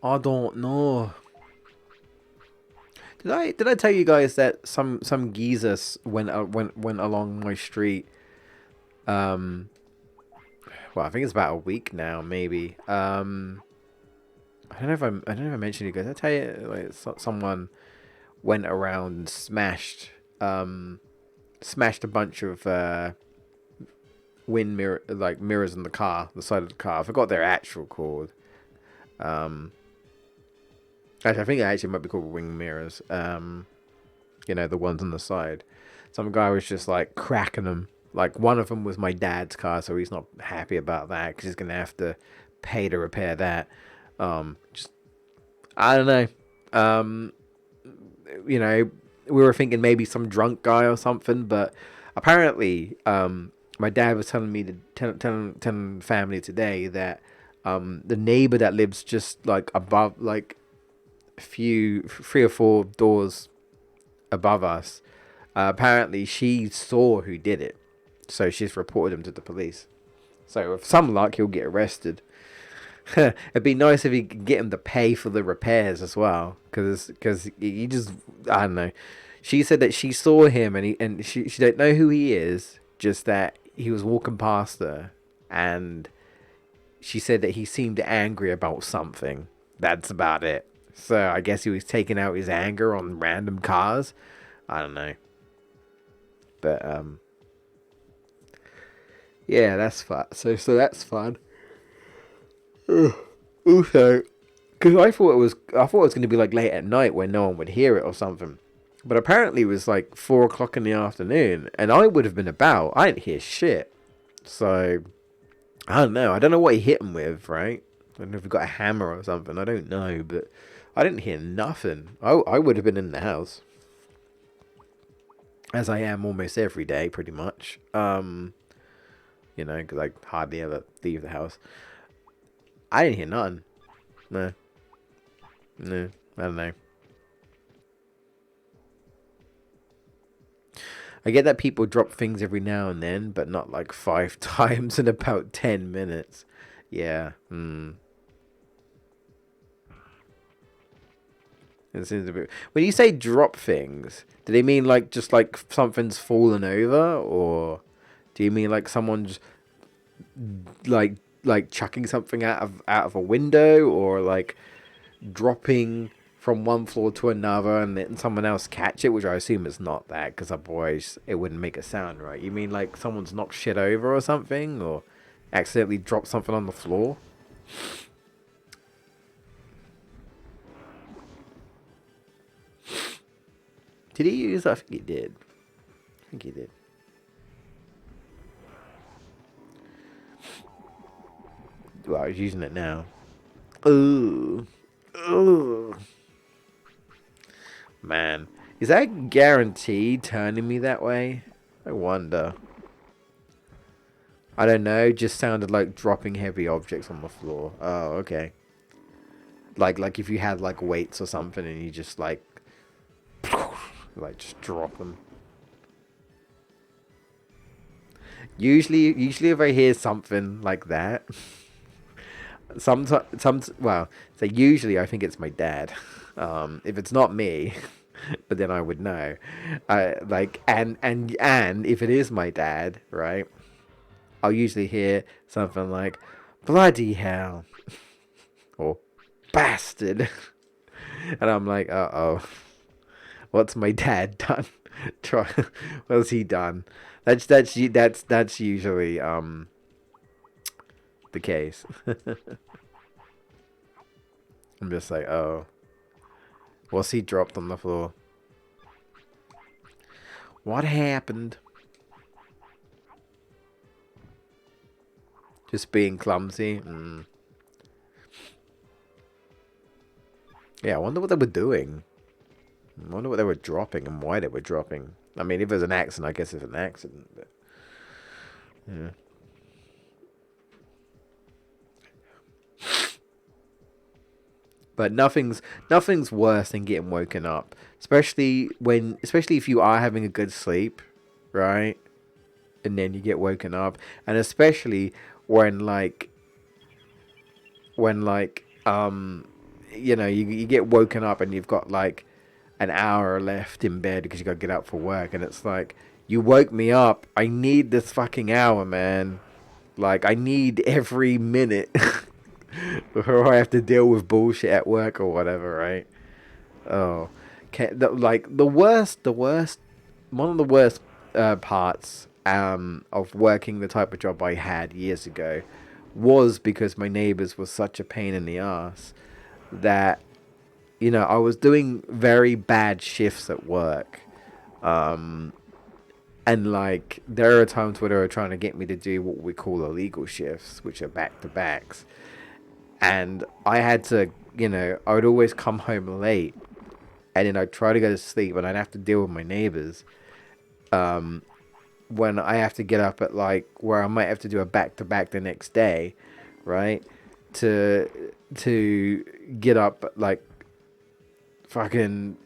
I don't know. Did I tell you guys that some geezer went along my street? Um, well, I think it's about a week now, maybe. I don't know if I mentioned it, guys. I tell you, like someone went around and smashed a bunch of wind mirror like mirrors in the car, the side of the car. I forgot their actual called. Um, Actually, I think it actually might be called wing mirrors. The ones on the side. Some guy was just like cracking them. Like one of them was my dad's car, so he's not happy about that because he's gonna have to pay to repair that. Just I don't know. Um, we were thinking maybe some drunk guy or something, but apparently, my dad was telling me telling family today that the neighbor that lives just like above, like a few 3 or 4 doors above us, apparently she saw who did it, so she's reported him to the police. So with some luck, he'll get arrested. It'd be nice if you could get him to pay for the repairs as well, because he just I don't know. She said that she saw him and she don't know who he is, just that he was walking past her, and she said that he seemed angry about something. That's about it. So I guess he was taking out his anger on random cars. I don't know, but yeah, that's fun. So that's fun. Also, because I thought it was going to be like late at night when no one would hear it or something, but apparently it was like 4 o'clock in the afternoon, and I would have been about. I didn't hear shit, so I don't know. I don't know what he hit him with, right? I don't know if he got a hammer or something. I don't know, but I didn't hear nothing. I would have been in the house, as I am almost every day, pretty much. Because I hardly ever leave the house. I didn't hear none. No, no, I don't know. I get that people drop things every now and then, but not like 5 times in about 10 minutes. Yeah. It seems a bit. When you say drop things, do they mean like just like something's fallen over, or do you mean like someone's like chucking something out of a window, or like dropping from one floor to another and then someone else catch it, which I assume is not that because otherwise it wouldn't make a sound, right? You mean like someone's knocked shit over or something, or accidentally dropped something on the floor? Did he use? I think he did. I think he did. Well, he's using it now. Ooh. Ooh. Man. Is that guaranteed turning me that way? I wonder. I don't know. Just sounded like dropping heavy objects on the floor. Oh, okay. Like if you had like weights or something and you just like just drop them. Usually if I hear something like that, well, so usually I think it's my dad. If it's not me, but then I would know. And if it is my dad, right? I'll usually hear something like "bloody hell" or "bastard," and I'm like, "Uh oh, what's my dad done? Try, what's he done?" That's usually the case. I'm just like, oh, what's he dropped on the floor? What happened? Just being clumsy. Yeah, I wonder what they were doing. I wonder what they were dropping and why they were dropping. I mean, if there's an accident, I guess it's an accident. But yeah. But nothing's worse than getting woken up, especially if you are having a good sleep, right? And then you get woken up, and especially when you get woken up and you've got like an hour left in bed because you got to get up for work, and it's like, you woke me up. I need this fucking hour, man. Like, I need every minute before I have to deal with bullshit at work or whatever, right? Oh, one of the worst parts of working the type of job I had years ago was because my neighbors were such a pain in the ass that, I was doing very bad shifts at work. And like, there are times where they were trying to get me to do what we call illegal shifts, which are back to backs. And I had to, I would always come home late, and then I'd try to go to sleep, and I'd have to deal with my neighbors. When I have to get up at like, where I might have to do a back to back the next day, right? To get up at like fucking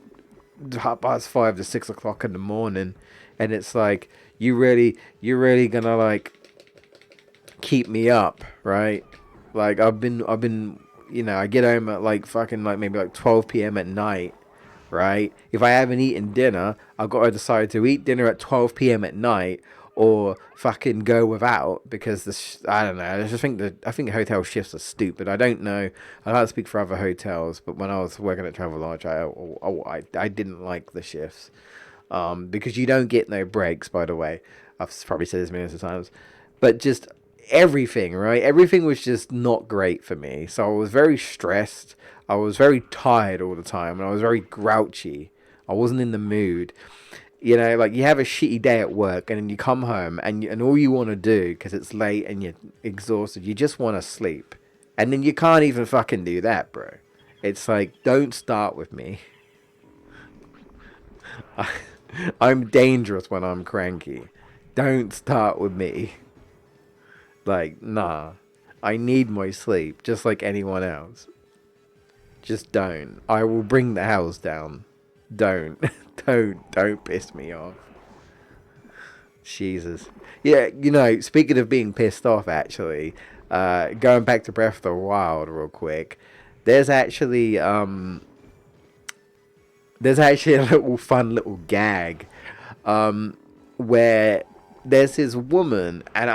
5:30 to 6 o'clock in the morning, and it's like, you're really gonna like keep me up, right? Like, I've been, I get home at like fucking like maybe like 12 p.m. at night, right? If I haven't eaten dinner, I've got to decide to eat dinner at 12 p.m. at night or fucking go without, because I don't know. I think hotel shifts are stupid. I don't know. I can't speak for other hotels, but when I was working at Travelodge, I didn't like the shifts, because you don't get no breaks. By the way, I've probably said this millions of times, but just everything, right? Everything was just not great for me. So I was very stressed. I was very tired all the time, and I was very grouchy. I wasn't in the mood. Like, you have a shitty day at work, and then you come home, and all you want to do, because it's late and you're exhausted, you just want to sleep. And then you can't even fucking do that, bro. It's like, don't start with me. I'm dangerous when I'm cranky. Don't start with me. Like, nah. I need my sleep, just like anyone else. Just don't. I will bring the house down. Don't. Don't piss me off. Jesus. Yeah, speaking of being pissed off, actually, going back to Breath of the Wild real quick, there's actually a little fun little gag, where there's this woman, and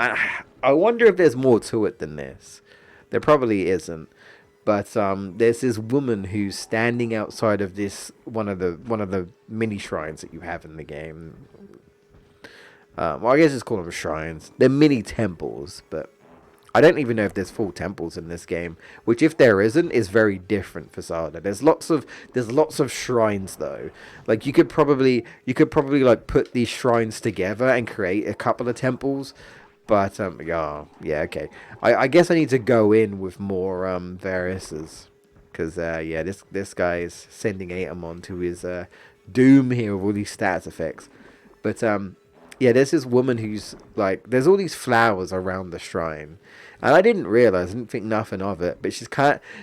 I wonder if there's more to it than this. There probably isn't. But there's this woman who's standing outside of this one of the mini shrines that you have in the game. Well, I guess it's called them shrines. They're mini temples, but I don't even know if there's full temples in this game. Which, if there isn't, is very different for Zelda. There's lots of shrines though. Like, you could probably like put these shrines together and create a couple of temples. But yeah, okay. I guess I need to go in with more variuses, because this guy is sending Atomon to his doom here with all these stats effects. But there's this woman who's like, there's all these flowers around the shrine, and I didn't realize, I didn't think nothing of it. But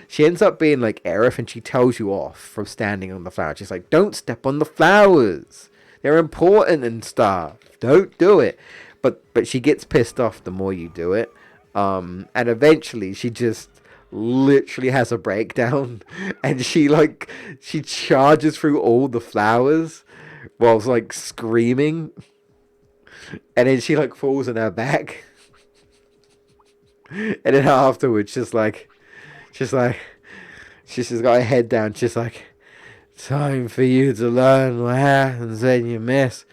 she ends up being like Aerith, and she tells you off from standing on the flowers. She's like, don't step on the flowers. They're important and stuff. Don't do it. But she gets pissed off the more you do it. And eventually she just literally has a breakdown, and she charges through all the flowers whilst like screaming, and then she like falls on her back. And then afterwards she's just got her head down, she's like, time for you to learn what happens when you mess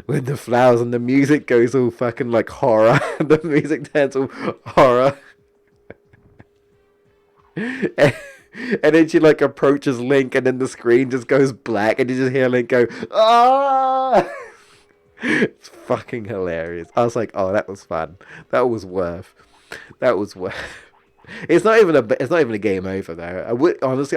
with the flowers, and the music goes all fucking like horror. The music turns all horror. And then she like approaches Link, and then the screen just goes black, and you just hear Link go, "Ah!" It's fucking hilarious. I was like, "Oh, that was fun. That was worth. That was worth." It's not even a game over though. I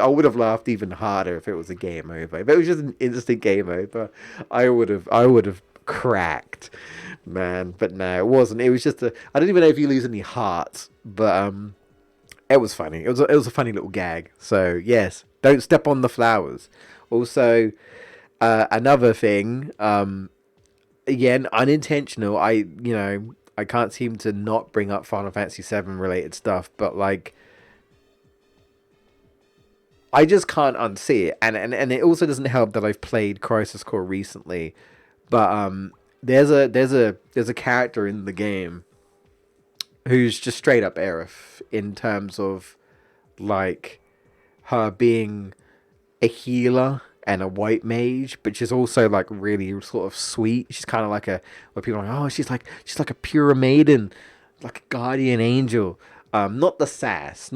would have laughed even harder if it was a game over. If it was just an instant game over, I would have cracked, man. But no, it wasn't. It was just a. I don't even know if you lose any hearts, but it was funny. It was a funny little gag. So yes, don't step on the flowers. Also, another thing. Again, unintentional. I can't seem to not bring up Final Fantasy VII related stuff, but like I just can't unsee it, and it also doesn't help that I've played Crisis Core recently, but there's a character in the game who's just straight up Aerith in terms of like her being a healer and a white mage, but she's also like really sort of sweet. She's kind of like a where people are like, oh, she's like a pure maiden, like a guardian angel. Not the sass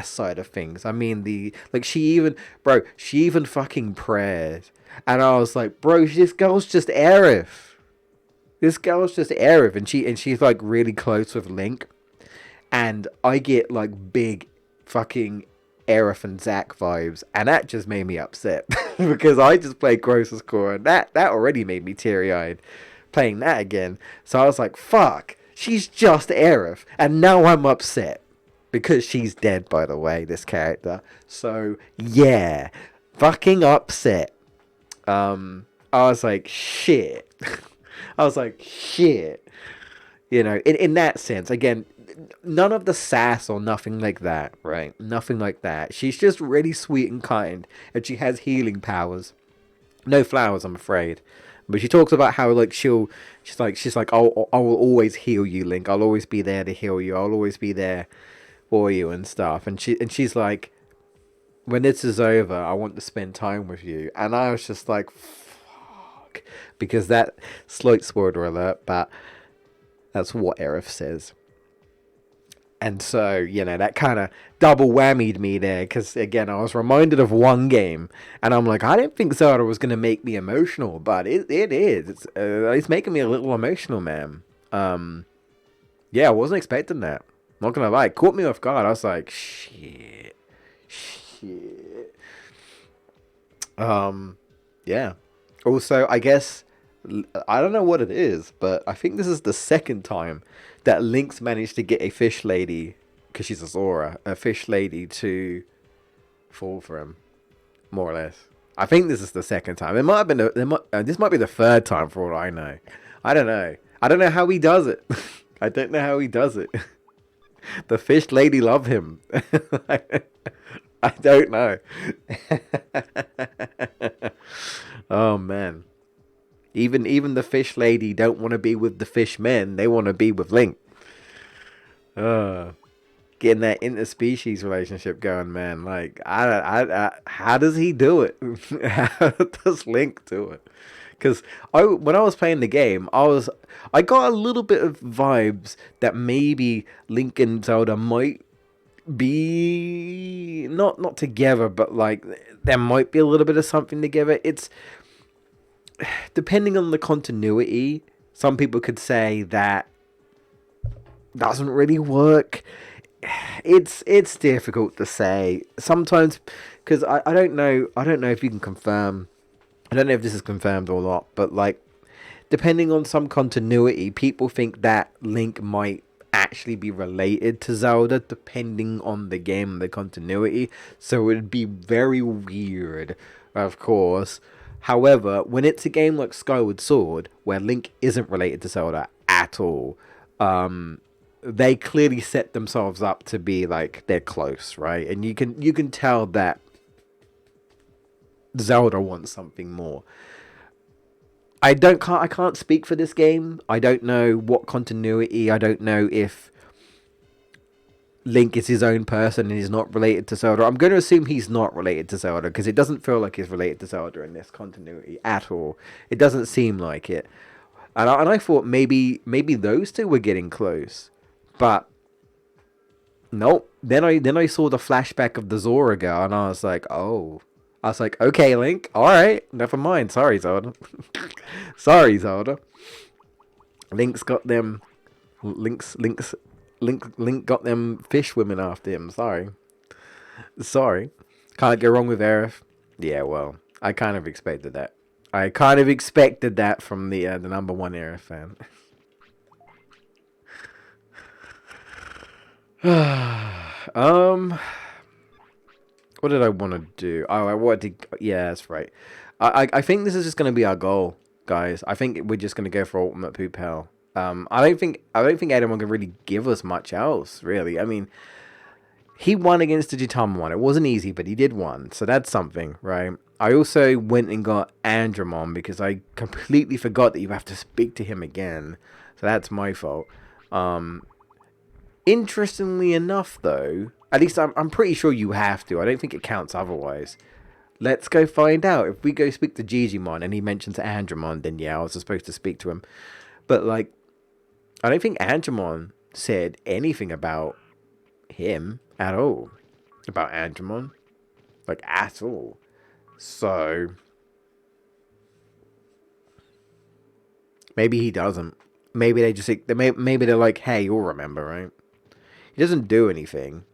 side of things. I mean the like she even fucking prayed, and I was like, bro, this girl's just Aerith. This girl's just Aerith, and she's like really close with Link, and I get like big fucking Aerith and Zack vibes, and that just made me upset because I just played Gross's Core, and that already made me teary eyed playing that again. So I was like, fuck, she's just Aerith, and now I'm upset because she's dead, by the way, this character. So yeah, fucking upset. I was like, shit. I was like, shit. In that sense, again, none of the sass or nothing like that, right? Nothing like that. She's just really sweet and kind, and she has healing powers. No flowers, I'm afraid. But she talks about how like she's like I will always heal you, Link. I'll always be there to heal you. I'll always be there for you and stuff. And she's like, when this is over, I want to spend time with you. And I was just like, fuck, because that slight spoiler alert, but that's what Aerith says. And so, that kind of double whammied me there. Because, again, I was reminded of one game. And I'm like, I didn't think Zelda was going to make me emotional. But it is. It's making me a little emotional, man. Yeah, I wasn't expecting that. Not going to lie. It caught me off guard. I was like, shit. Shit. Yeah. Also, I guess... I don't know what it is, but I think this is the second time that Link's managed to get a fish lady, because she's a Zora, a fish lady to fall for him, more or less. I think this is the second time. It might have been. This might be the third time, for all I know. I don't know. I don't know how he does it. I don't know how he does it. The fish lady love him. I don't know. Oh man. Even the fish lady don't want to be with the fish men. They want to be with Link. Getting that interspecies relationship going, man. Like, how does he do it? How does Link do it? Because when I was playing the game, I got a little bit of vibes that maybe Link and Zelda might be not together, but like there might be a little bit of something together. It's depending on the continuity. Some people could say that doesn't really work. It's difficult to say sometimes because I don't know if you can confirm. I don't know if this is confirmed or not, but like depending on some continuity, people think that Link might actually be related to Zelda depending on the game and the continuity. So it'd be very weird, of course. However, when it's a game like Skyward Sword, where Link isn't related to Zelda at all, they clearly set themselves up to be like they're close, right? And you can tell that Zelda wants something more. I can't speak for this game. I don't know what continuity. I don't know if Link is his own person and he's not related to Zelda. I'm going to assume he's not related to Zelda because it doesn't feel like he's related to Zelda in this continuity at all. It doesn't seem like it. And I thought maybe those two were getting close. But Nope. Then I saw the flashback of the Zora girl, and I was like, oh. I was like, okay, Link. All right, never mind. Sorry, Zelda. Sorry, Zelda. Link's got them. Link got them fish swimming after him. Sorry. Sorry. Can't go wrong with Aerith. Yeah, well, I kind of expected that. I kind of expected that from the number one Aerith fan. um, what did I want to do? Oh, I wanted to. Yeah, that's right. I think this is just gonna be our goal, guys. I think we're just gonna go for ultimate poop hell. I don't think anyone can really give us much else, really. I mean, he won against Digimon one. It wasn't easy, but he did won, so that's something, right? I also went and got Andromon because I completely forgot that you have to speak to him again, so that's my fault. Um, Interestingly enough, though, at least I'm pretty sure you have to. I don't think it counts otherwise. Let's go find out. If we go speak to Digimon and he mentions Andromon, then yeah, I was supposed to speak to him. But like, I don't think Andromon said anything about him at all. About Andromon, like at all. So maybe he doesn't. Maybe they just maybe they're like, hey, you'll remember, right? He doesn't do anything.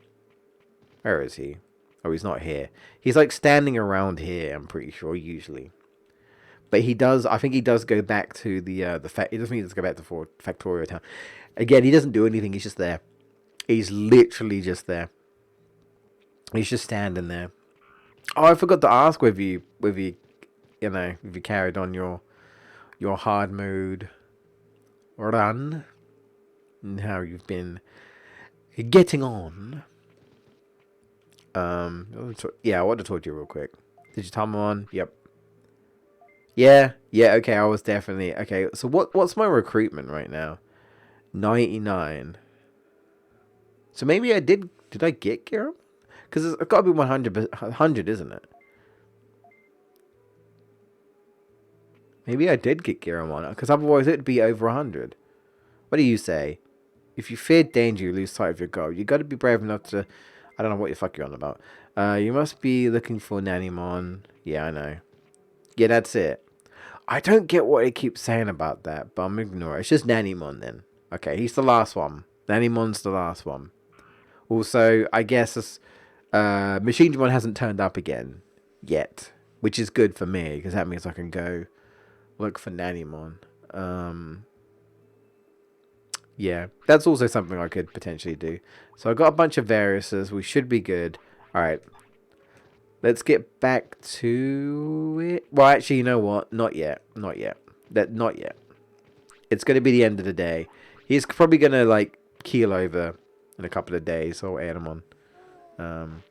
Where is he? Oh, he's not here. He's like standing around here. I'm pretty sure usually, but he does. I think he does go back to the fact. He doesn't need to go back to Factorio Town. Again, he doesn't do anything. He's just there. He's literally just there. He's just standing there. Oh, I forgot to ask if you carried on your hard mode run and how you've been getting on. Yeah, I want to talk to you real quick. Did you time on? Yep. Yeah, yeah. Okay, I was definitely okay. So what's my recruitment right now? 99. So maybe I did. Did I get Kiram? Because it's got to be 100, isn't it? Maybe I did get Kiram on it, because otherwise it'd be over 100. What do you say? If you fear danger, you lose sight of your goal. You got to be brave enough to. I don't know what the fuck you're on about. You must be looking for Nanimon. Yeah, I know. Yeah, that's it. I don't get what it keeps saying about that, but I'm ignoring it. It's just Nanimon then. Okay, he's the last one. Nanimon's the last one. Also, I guess Machine Digimon hasn't turned up again yet, which is good for me because that means I can go look for Nanimon. Yeah, that's also something I could potentially do. So I got a bunch of variuses. We should be good. All right. Let's get back to it. Well, actually, you know what? Not yet. Not yet. Not yet. It's going to be the end of the day. He's probably going to like keel over in a couple of days. So I'll add him on.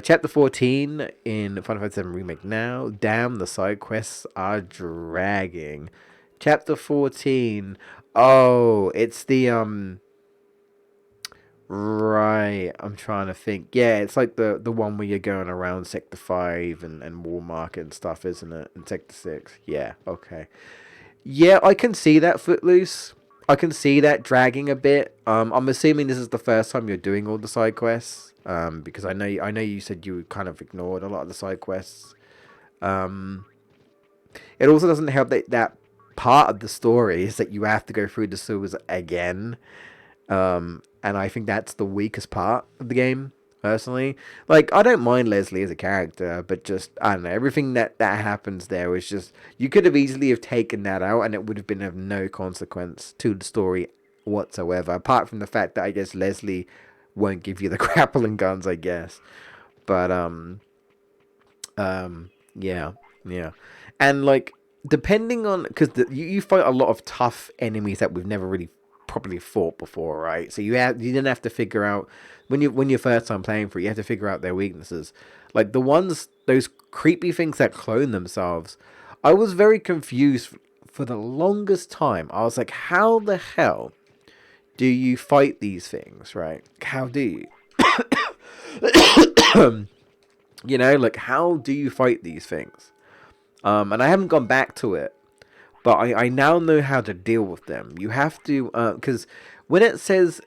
Chapter 14 in Final Fantasy VII Remake now. Damn, the side quests are dragging. Chapter 14. Oh, it's the right. I'm trying to think. Yeah, it's like the one where you're going around Sector 5 and Wall Market and stuff, isn't it? And Sector 6. Yeah, okay. Yeah, I can see that, Footloose. I can see that dragging a bit. I'm assuming this is the first time you're doing all the side quests. Because I know you said you kind of ignored a lot of the side quests. It also doesn't help that part of the story is that you have to go through the sewers again. And I think that's the weakest part of the game, personally. Like, I don't mind Leslie as a character, but just, I don't know, everything that happens there was just, you could have easily have taken that out and it would have been of no consequence to the story whatsoever, apart from the fact that I guess Leslie won't give you the grappling guns, I guess. But, yeah, yeah. And, like, depending on, because you fight a lot of tough enemies that we've never really properly fought before, right? So you didn't have to figure out when you're first time playing for it, you have to figure out their weaknesses. Like those creepy things that clone themselves. I was very confused for the longest time. I was like, how the hell do you fight these things, right? How do you? Like how do you fight these things? And I haven't gone back to it. But I now know how to deal with them. You have to, because when it says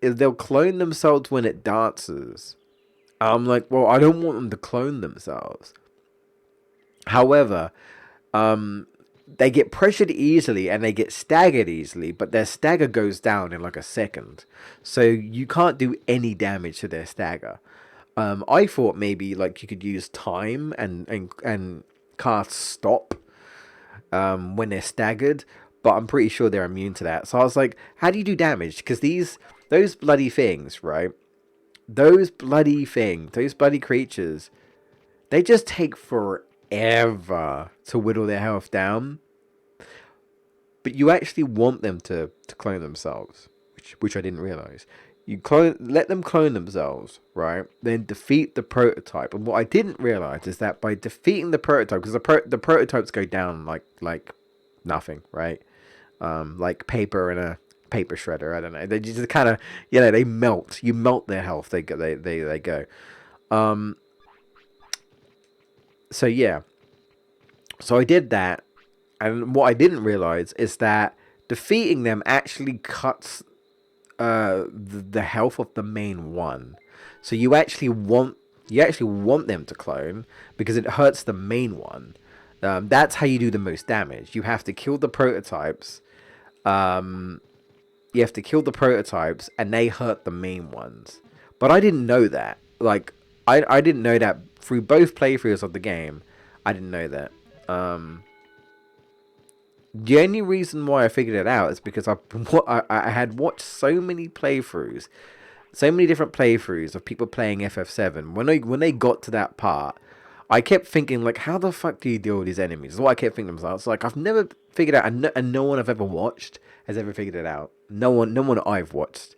is they'll clone themselves when it dances. I'm like, well, I don't want them to clone themselves. However, um, they get pressured easily and they get staggered easily, but their stagger goes down in like a second. So you can't do any damage to their stagger. I thought maybe like you could use time and cast stop when they're staggered, but I'm pretty sure they're immune to that. So I was like, how do you do damage? Because those bloody things, right? Those bloody creatures, they just take forever to whittle their health down. But you actually want them to clone themselves, which I didn't realize. Let them clone themselves, right? Then defeat the prototype. And what I didn't realize is that by defeating the prototype, because the prototypes go down like nothing, right? Like paper in a paper shredder. I don't know. They just kind of, they melt. You melt their health. They go. Um. So yeah. So I did that, and what I didn't realize is that defeating them actually cuts the health of the main one. So you actually want them to clone because it hurts the main one. That's how you do the most damage. You have to kill the prototypes. Um, you have to kill the prototypes, and they hurt the main ones. But I didn't know that. Like, I didn't know that through both playthroughs of the game. I didn't know that. The only reason why I figured it out is because I had watched so many playthroughs, so many different playthroughs of people playing FF7. When they got to that part, I kept thinking like, how the fuck do you deal with these enemies? That's what I kept thinking to myself. It's like I've never figured out, and no one I've ever watched has ever figured it out. No one I've watched.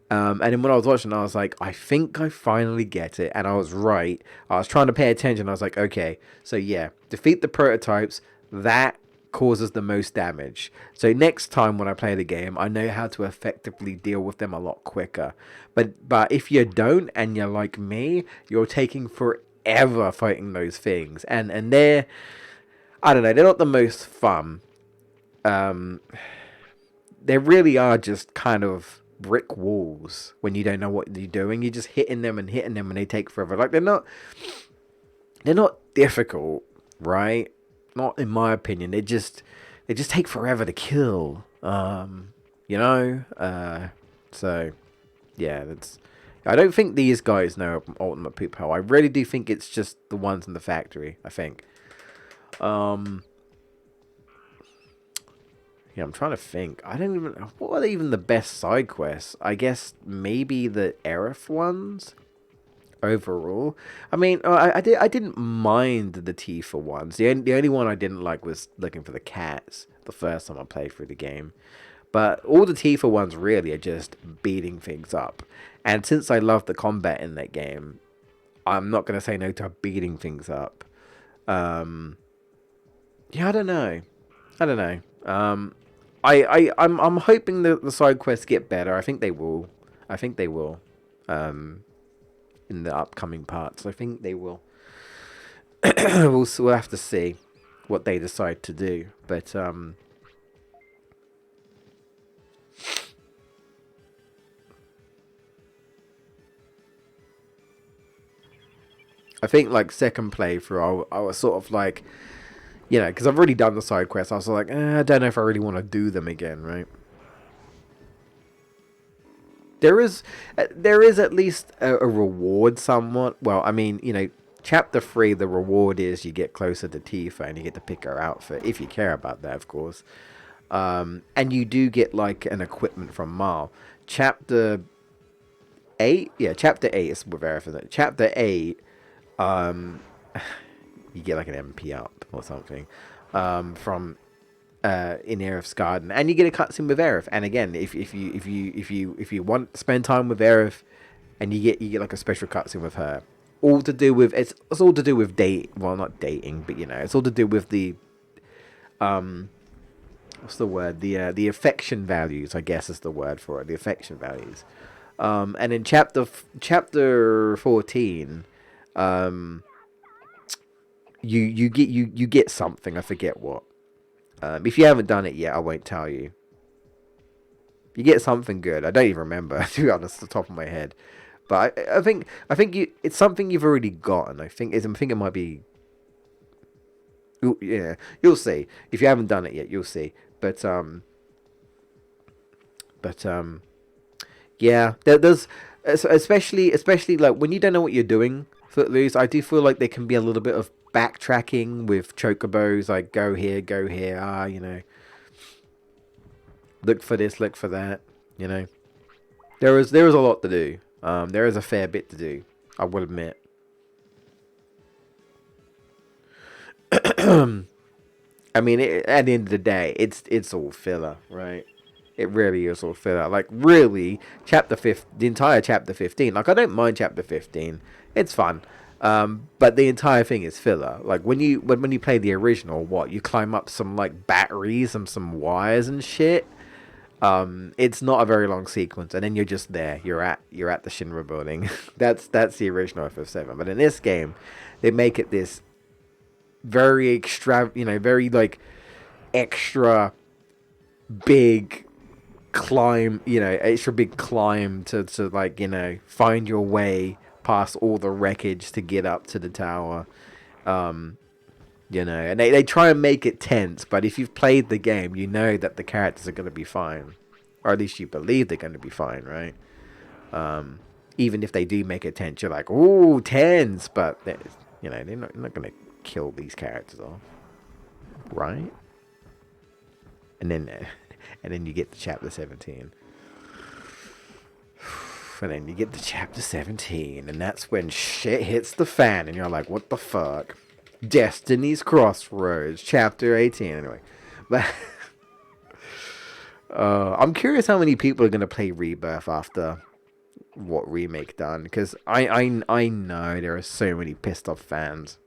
And then when I was watching, I was like, I think I finally get it, and I was right. I was trying to pay attention. I was like, okay, so yeah, defeat the prototypes. That causes the most damage. So next time when I play the game, I know how to effectively deal with them a lot quicker. But if you don't, and you're like me, you're taking forever fighting those things, and I don't know, they're not the most fun. Um, they really are just kind of brick walls when you don't know what you're doing. You're just hitting them and hitting them, and they take forever. Like they're not difficult, right? Not in my opinion. They just take forever to kill. You know. So yeah, that's. I don't think these guys know Ultimate Poop Hell. I really do think it's just the ones in the factory. I think. Um. Yeah, I'm trying to think. I don't even. What are even the best side quests? I guess maybe the Aerith ones overall. I mean, I didn't mind the Tifa ones. The only one I didn't like was looking for the cats the first time I played through the game. But all the Tifa ones really are just beating things up. And since I love the combat in that game, I'm not gonna say no to beating things up. Um, yeah, I don't know. I don't know. I'm hoping that the side quests get better. I think they will. I think they will. Um, in the upcoming parts, I think they will. we'll have to see what they decide to do. But I think like second playthrough, I was sort of like, because I've already done the side quests. I was like, I don't know if I really want to do them again, right? There is at least a reward somewhat. Well, I mean, chapter 3, the reward is you get closer to Tifa and you get to pick her outfit if you care about that, of course. And you do get like an equipment from Mal. Chapter 8, yeah, chapter 8 is with everything. Chapter 8, um, you get like an MP up or something, from in Aerith's garden, and you get a cutscene with Aerith. And again, if you want to spend time with Aerith, and you get like a special cutscene with her, all to do with it's all to do with date. Well, not dating, but it's all to do with the what's the word? The affection values, I guess is the word for it. The affection values. And in chapter 14, um, you get something. I forget what. If you haven't done it yet, I won't tell you. You get something good. I don't even remember, to be honest, off the top of my head. But I think it's something you've already got, and I think it might be. Yeah, you'll see. If you haven't done it yet, you'll see. But but yeah, there's especially like when you don't know what you're doing. Footloose, I do feel like there can be a little bit of backtracking with chocobos, like go here, go here. Look for this, look for that. You know, there is a lot to do. There is a fair bit to do. I will admit. I mean, at the end of the day, it's all filler, right? It really is all filler. Like, really, the entire chapter 15. Like, I don't mind chapter 15. It's fun. But the entire thing is filler. Like, when you play the original, what you climb up some like batteries and some wires and shit. It's not a very long sequence, and then you're just there. You're at the Shinra building. That's the original FF7. But in this game, they make it this very very like extra big climb, extra big climb to like, find your way past all the wreckage to get up to the tower. And they try and make it tense, but if you've played the game, you know that the characters are going to be fine. Or at least you believe they're going to be fine, right? Even if they do make it tense, you're like, ooh, tense, but they're not going to kill these characters off, right? And then you get to chapter 17. And then you get to chapter 17, and that's when shit hits the fan, and you're like, what the fuck? Destiny's Crossroads, chapter 18. Anyway, but I'm curious how many people are going to play Rebirth after what Remake done, because I know there are so many pissed off fans.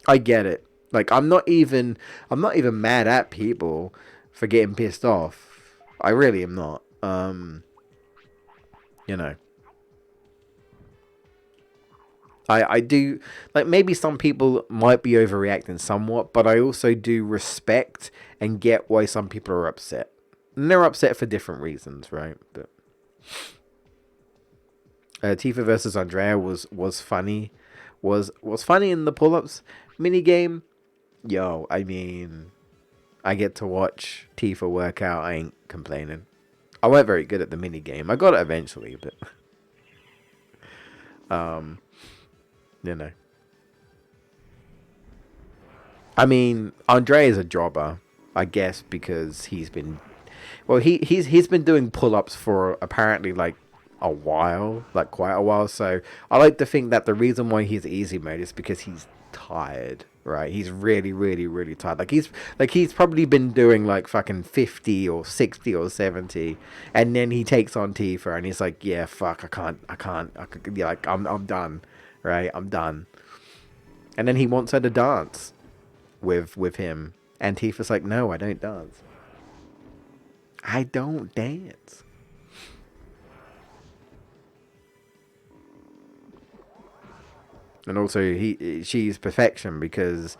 I get it. Like, I'm not even mad at people for getting pissed off. I really am not. You know. I do, like, maybe some people might be overreacting somewhat, but I also do respect and get why some people are upset. And they're upset for different reasons, right? But Tifa versus Andrea was funny. Was funny in the pull-ups minigame. Yo, I mean, I get to watch Tifa work out. I ain't complaining. I weren't very good at the minigame. I got it eventually, but I mean, Andre is a jobber, I guess, because he's been, well, he's been doing pull-ups for apparently like a while, like quite a while. So I like to think that the reason why he's easy mode is because he's tired, right? He's really, really, really tired. He's probably been doing like fucking 50 or 60 or 70, and then he takes on Tifa, and he's like, yeah, fuck, I can't, yeah, like I'm done, right? I'm done. And then he wants her to dance with him, and Tifa's like, no, I don't dance. I don't dance. And also, she's perfection because,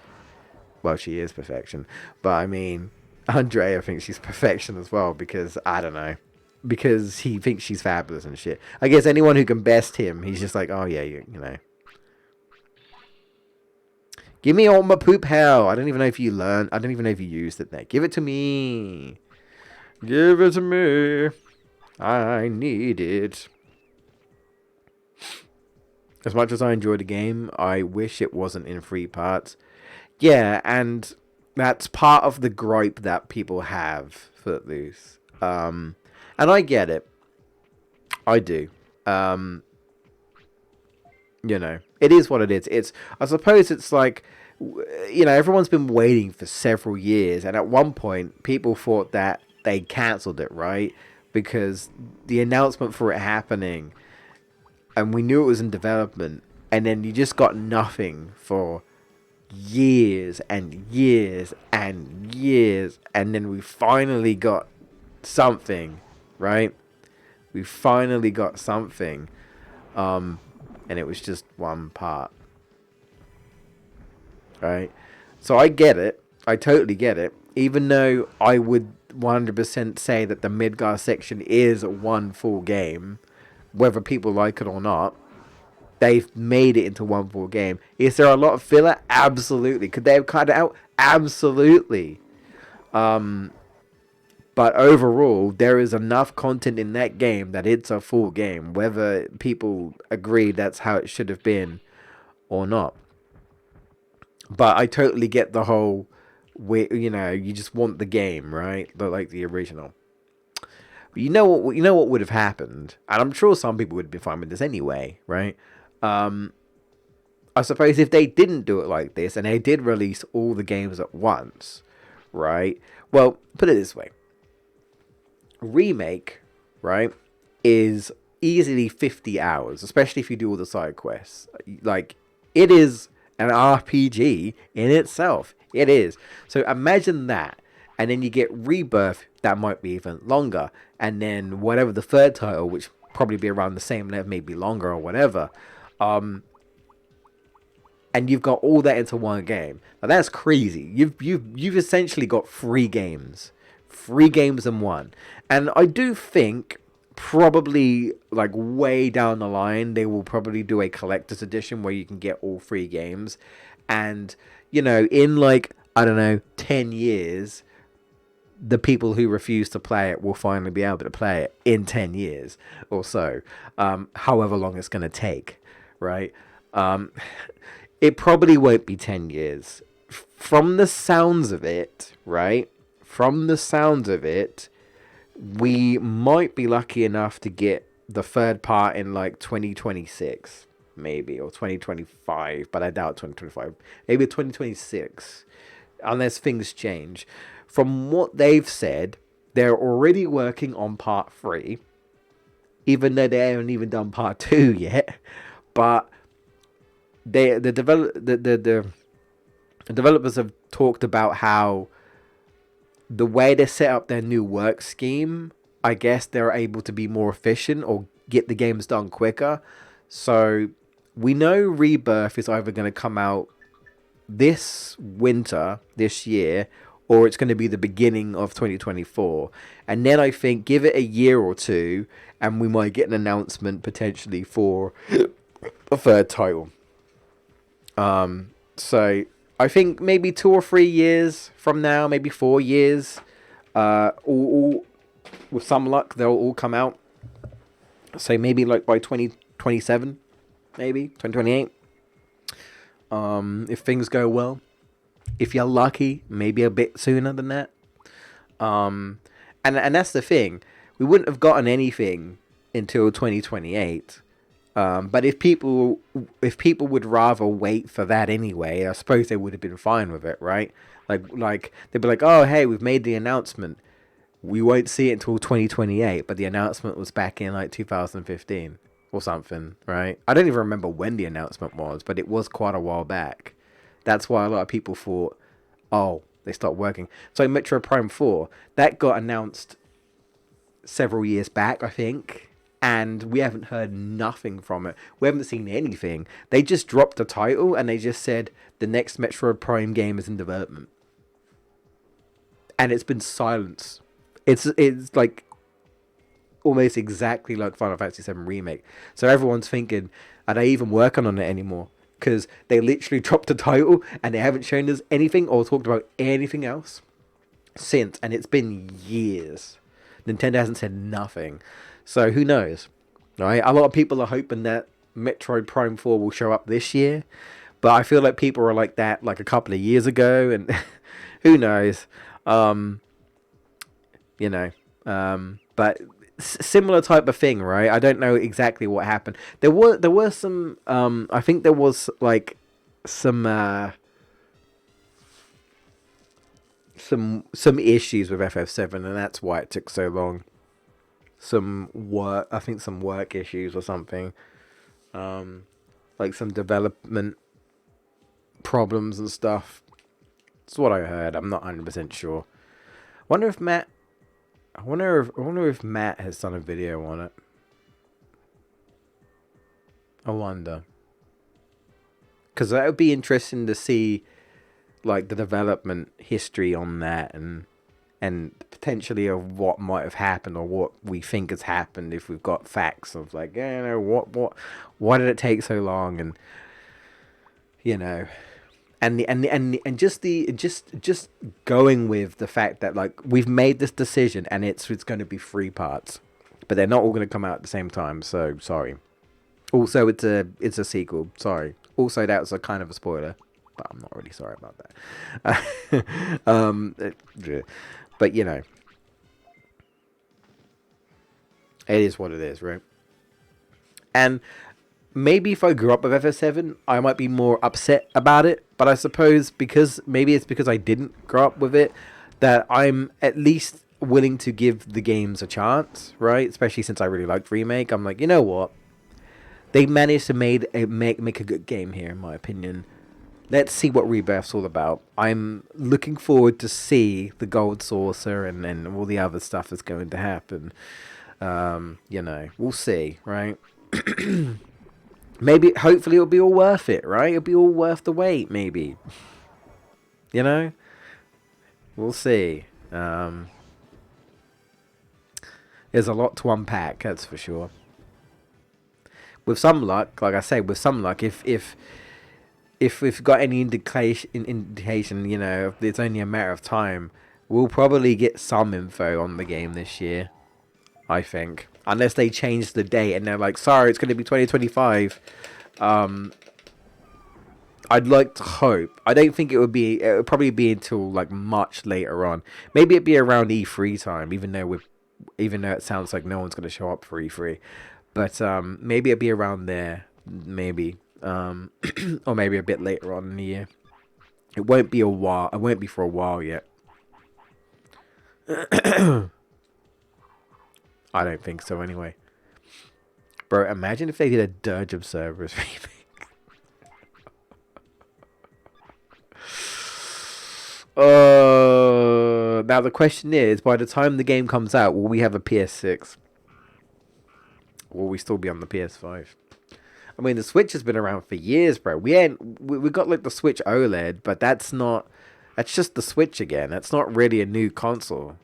well, she is perfection. But I mean, Andrea thinks she's perfection as well because, I don't know, because he thinks she's fabulous and shit. I guess anyone who can best him, he's just like, oh yeah, you know. Give me all my poop hell. I don't even know if you learned. I don't even know if you used it there. Give it to me. Give it to me. I need it. As much as I enjoy the game, I wish it wasn't in 3 parts. Yeah, and that's part of the gripe that people have, Footloose. And I get it. I do. It is what it is. I suppose it's like, everyone's been waiting for several years, and at one point, people thought that they cancelled it, right? Because the announcement for it happening, and we knew it was in development, and then you just got nothing for years and years and years, and then we finally got something, right? We finally got something, and it was just 1 part, right? So I get it. I totally get it. Even though I would 100% say that the Midgar section is one full game, whether people like it or not. They've made it into one full game. Is there a lot of filler? Absolutely. Could they have cut it out? Absolutely. But overall, there is enough content in that game that it's a full game, whether people agree that's how it should have been or not. But I totally get the whole, you just want the game, right? But like the original. But you know what? You know what would have happened, and I'm sure some people would be fine with this anyway, right? I suppose if they didn't do it like this and they did release all the games at once, right? Well, put it this way: remake, right, is easily 50 hours, especially if you do all the side quests. Like, it is an RPG in itself. It is. So imagine that. And then you get Rebirth, that might be even longer. And then whatever the third title, which probably be around the same level, maybe longer or whatever. And you've got all that into one game. Now that's crazy. You've essentially got three games in one. And I do think probably like way down the line they will probably do a collector's edition where you can get all three games. And in like, I don't know, 10 years, the people who refuse to play it will finally be able to play it in 10 years or so, however long it's going to take, right? It probably won't be 10 years. From the sounds of it, right? From the sounds of it, we might be lucky enough to get the third part in like 2026, maybe, or 2025, but I doubt 2025. Maybe 2026, unless things change. From what they've said, they're already working on part 3, even though they haven't even done part 2 yet. But the developers have talked about how the way they set up their new work scheme, I guess they're able to be more efficient or get the games done quicker. So we know Rebirth is either going to come out this winter, this year, or it's going to be the beginning of 2024. And then I think give it a year or two, and we might get an announcement potentially for a third title. So I think maybe 2 or 3 years from now, maybe 4 years, all with some luck, they'll all come out. So maybe like by 2027, maybe 2028. If things go well, if you're lucky, maybe a bit sooner than that. And that's the thing. We wouldn't have gotten anything until 2028. But if people would rather wait for that anyway, I suppose they would have been fine with it, right? Like they'd be like, oh hey, we've made the announcement. We won't see it until 2028, but the announcement was back in like 2015 or something, right? I don't even remember when the announcement was, but it was quite a while back. That's why a lot of people thought, oh, they stopped working. So Metro Prime 4, that got announced several years back, I think. And we haven't heard nothing from it. We haven't seen anything. They just dropped the title and they just said the next Metroid Prime game is in development. And it's been silence. It's like almost exactly like Final Fantasy VII Remake. So everyone's thinking, are they even working on it anymore? Because they literally dropped the title and they haven't shown us anything or talked about anything else since. And it's been years. Nintendo hasn't said nothing. So who knows, right? A lot of people are hoping that Metroid Prime 4 will show up this year. But I feel like people were like that like a couple of years ago. And who knows? But similar type of thing, right? I don't know exactly what happened. There were some, I think there was like some issues with FF7, and that's why it took so long. Some work issues or something, like some development problems and stuff. That's what I heard. I'm not 100% sure. I wonder if Matt has done a video on it. I wonder, because that would be interesting to see, like the development history on that, and and potentially of what might have happened or what we think has happened if we've got facts of like, why did it take so long, and you know, and just going with the fact that like we've made this decision and it's going to be 3 parts, but they're not all going to come out at the same time. So sorry. Also, it's a sequel. Sorry. Also, that's a kind of a spoiler, but I'm not really sorry about that. But you know, it is what it is, right? And maybe if I grew up with FF7, I might be more upset about it. But I suppose because maybe it's because I didn't grow up with it that I'm at least willing to give the games a chance, right? Especially since I really liked Remake. I'm like, you know what? They managed to make a good game here, in my opinion. Let's see what Rebirth's all about. I'm looking forward to see the Gold Saucer and all the other stuff that's going to happen. You know, we'll see, right? Maybe, hopefully, it'll be all worth it, right? It'll be all worth the wait, maybe. You know, we'll see. There's a lot to unpack, that's for sure. With some luck, like I say, with some luck, if we've got any indication, you know, it's only a matter of time, we'll probably get some info on the game this year. I think, unless they change the date and they're like, sorry, it's going to be 2025. I'd like to hope. I don't think it would be. It would probably be until like much later on. Maybe it'd be around E3 time, even though it sounds like no one's going to show up for E3. But maybe it'd be around there. Maybe. Or maybe a bit later on in the year. It won't be a while. It won't be for a while yet. I don't think so anyway. Bro, imagine if they did a Dirge of Cerberus remake. Now the question is, by the time the game comes out, will we have a PS6? Or will we still be on the PS5? I mean, the Switch has been around for years, bro. We got like the Switch OLED, but that's just the Switch again. That's not really a new console.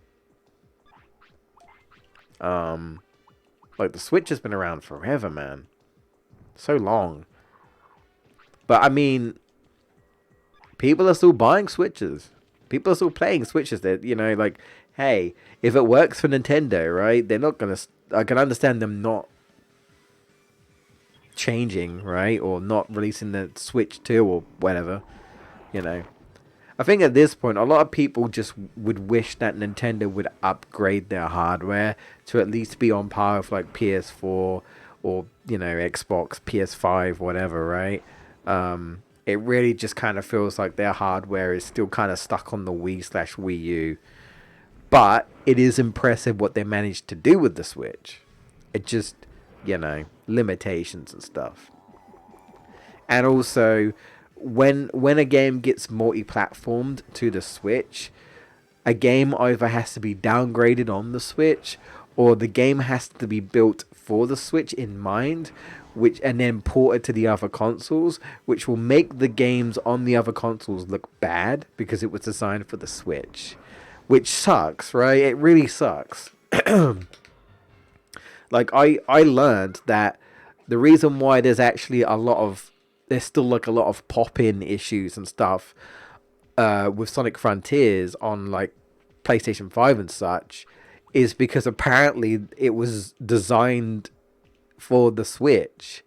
Like the Switch has been around forever, man. So long. But I mean, people are still buying Switches. People are still playing Switches. That, you know, like, hey, if it works for Nintendo, right? They're not gonna. I can understand them not changing, right, or not releasing the Switch 2 or whatever. You know, I think at this point, a lot of people just would wish that Nintendo would upgrade their hardware to at least be on par with like PS4 or, you know, Xbox, PS5, whatever, right? It really just kind of feels like their hardware is still kind of stuck on the Wii/Wii U. But it is impressive what they managed to do with the Switch. It just, you know, limitations and stuff. And also, when a game gets multi-platformed to the Switch, a game either has to be downgraded on the Switch, or the game has to be built for the Switch in mind, and then ported to the other consoles, which will make the games on the other consoles look bad because it was designed for the Switch, which sucks, right? It really sucks. Like I learned that the reason why there's still like a lot of pop-in issues and stuff with Sonic Frontiers on like PlayStation 5 and such is because apparently it was designed for the Switch.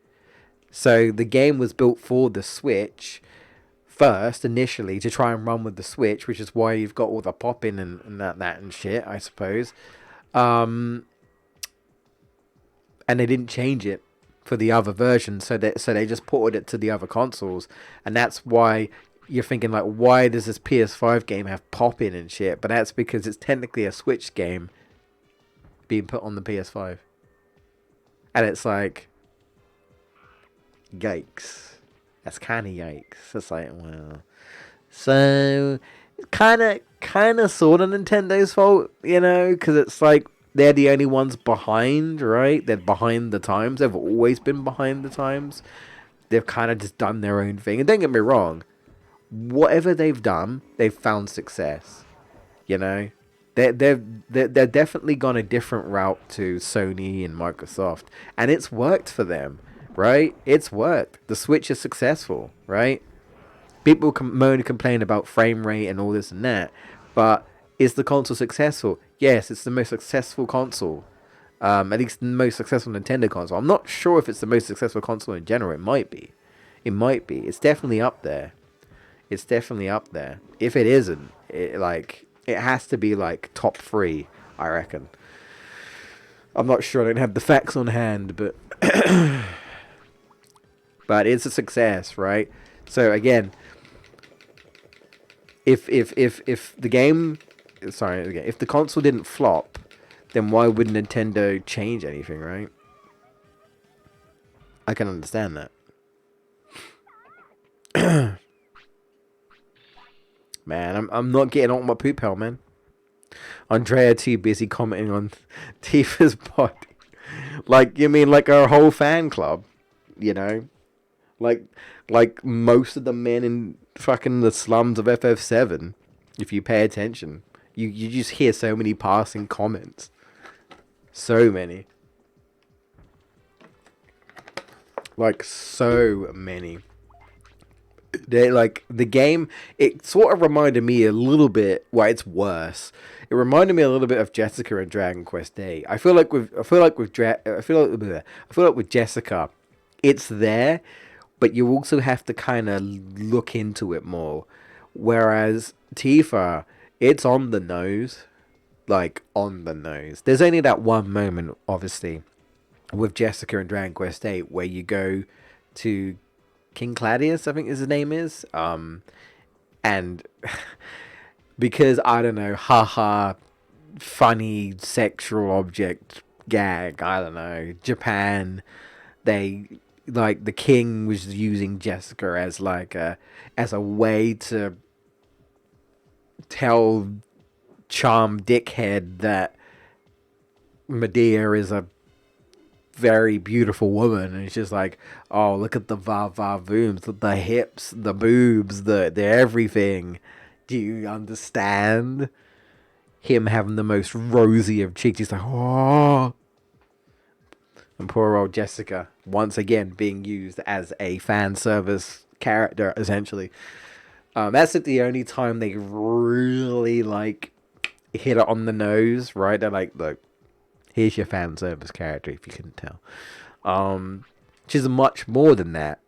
So the game was built for the Switch first initially to try and run with the Switch, which is why you've got all the pop-in and that and shit, I suppose. And they didn't change it for the other version, so they just ported it to the other consoles, and that's why you're thinking like, why does this PS5 game have pop-in and shit? But that's because it's technically a Switch game being put on the PS5, and it's like, yikes. That's kind of yikes. It's like, well, so kind of sort of Nintendo's fault, you know, because it's like they're the only ones behind, right? They're behind the times. They've always been behind the times. They've kind of just done their own thing. And don't get me wrong, whatever they've done, they've found success, you know? They're definitely gone a different route to Sony and Microsoft, and it's worked for them, right? It's worked. The Switch is successful, right? People moan and complain about frame rate and all this and that, but is the console successful? Yes, it's the most successful console. At least the most successful Nintendo console. I'm not sure if it's the most successful console in general. It might be. It might be. It's definitely up there. It's definitely up there. If it isn't, it has to be like top three, I reckon. I'm not sure. I don't have the facts on hand, but but it's a success, right? So again, if the game, sorry, again, if the console didn't flop, then why would Nintendo change anything, right? I can understand that. Man, I'm not getting on my poop hell, man. Andrea too busy commenting on Tifa's body. Like, you mean like our whole fan club, you know? Like like most of the men in fucking the slums of FF7, if you pay attention. You just hear so many passing comments. So many. Like so many. They like the game. It sort of reminded me a little bit. Well, it's worse. It reminded me a little bit of Jessica and Dragon Quest Eight. I feel like with Jessica, it's there, but you also have to kind of look into it more. Whereas Tifa, it's on the nose, like on the nose. There's only that one moment, obviously, with Jessica and Dragon Quest Eight where you go to King Claudius, I think his name is. And because I don't know, haha, funny sexual object gag. I don't know. Japan, they like the king was using Jessica as like a way to tell Charm Dickhead that Medea is a very beautiful woman, and it's just like, oh, look at the va-va-vooms, the hips, the boobs, the everything. Do you understand? Him having the most rosy of cheeks, he's like, oh. And poor old Jessica, once again, being used as a fan service character, essentially. That's like the only time they really, like, hit it on the nose, right? They're like, look, here's your fan service character, if you couldn't tell. She's much more than that,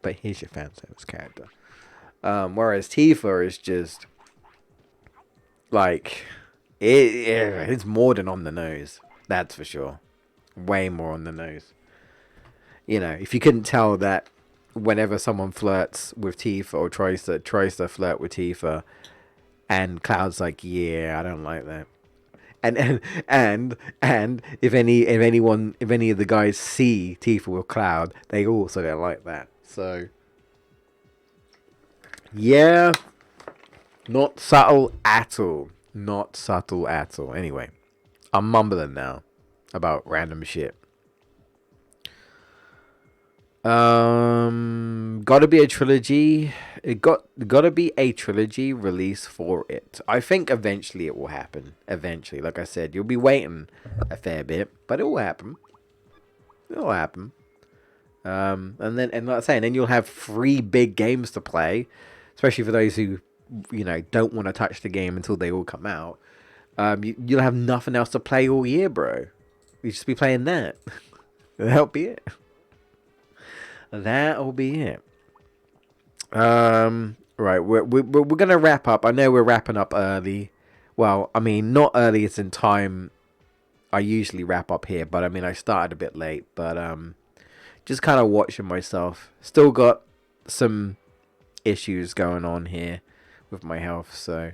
but here's your fan service character. Whereas Tifa is just like it's more than on the nose. That's for sure. Way more on the nose. You know, if you couldn't tell that whenever someone flirts with Tifa or tries to flirt with Tifa, and Cloud's like, yeah, I don't like that. And if any of the guys see Tifa with Cloud, they also don't like that. So yeah, not subtle at all. Not subtle at all. Anyway, I'm mumbling now about random shit. Gotta be a trilogy. Gotta be a trilogy release for it. I think eventually it will happen. Eventually, like I said, you'll be waiting a fair bit, but it will happen. It'll happen. And like I say, and then you'll have 3 big games to play, especially for those who, don't want to touch the game until they all come out. You'll have nothing else to play all year, bro. You just be playing that. That'll be it. That'll be it. Right, we're gonna wrap up. I know we're wrapping up early. Well, I mean, not early as in time. I usually wrap up here, but I mean, I started a bit late. But just kind of watching myself. Still got some issues going on here with my health. So,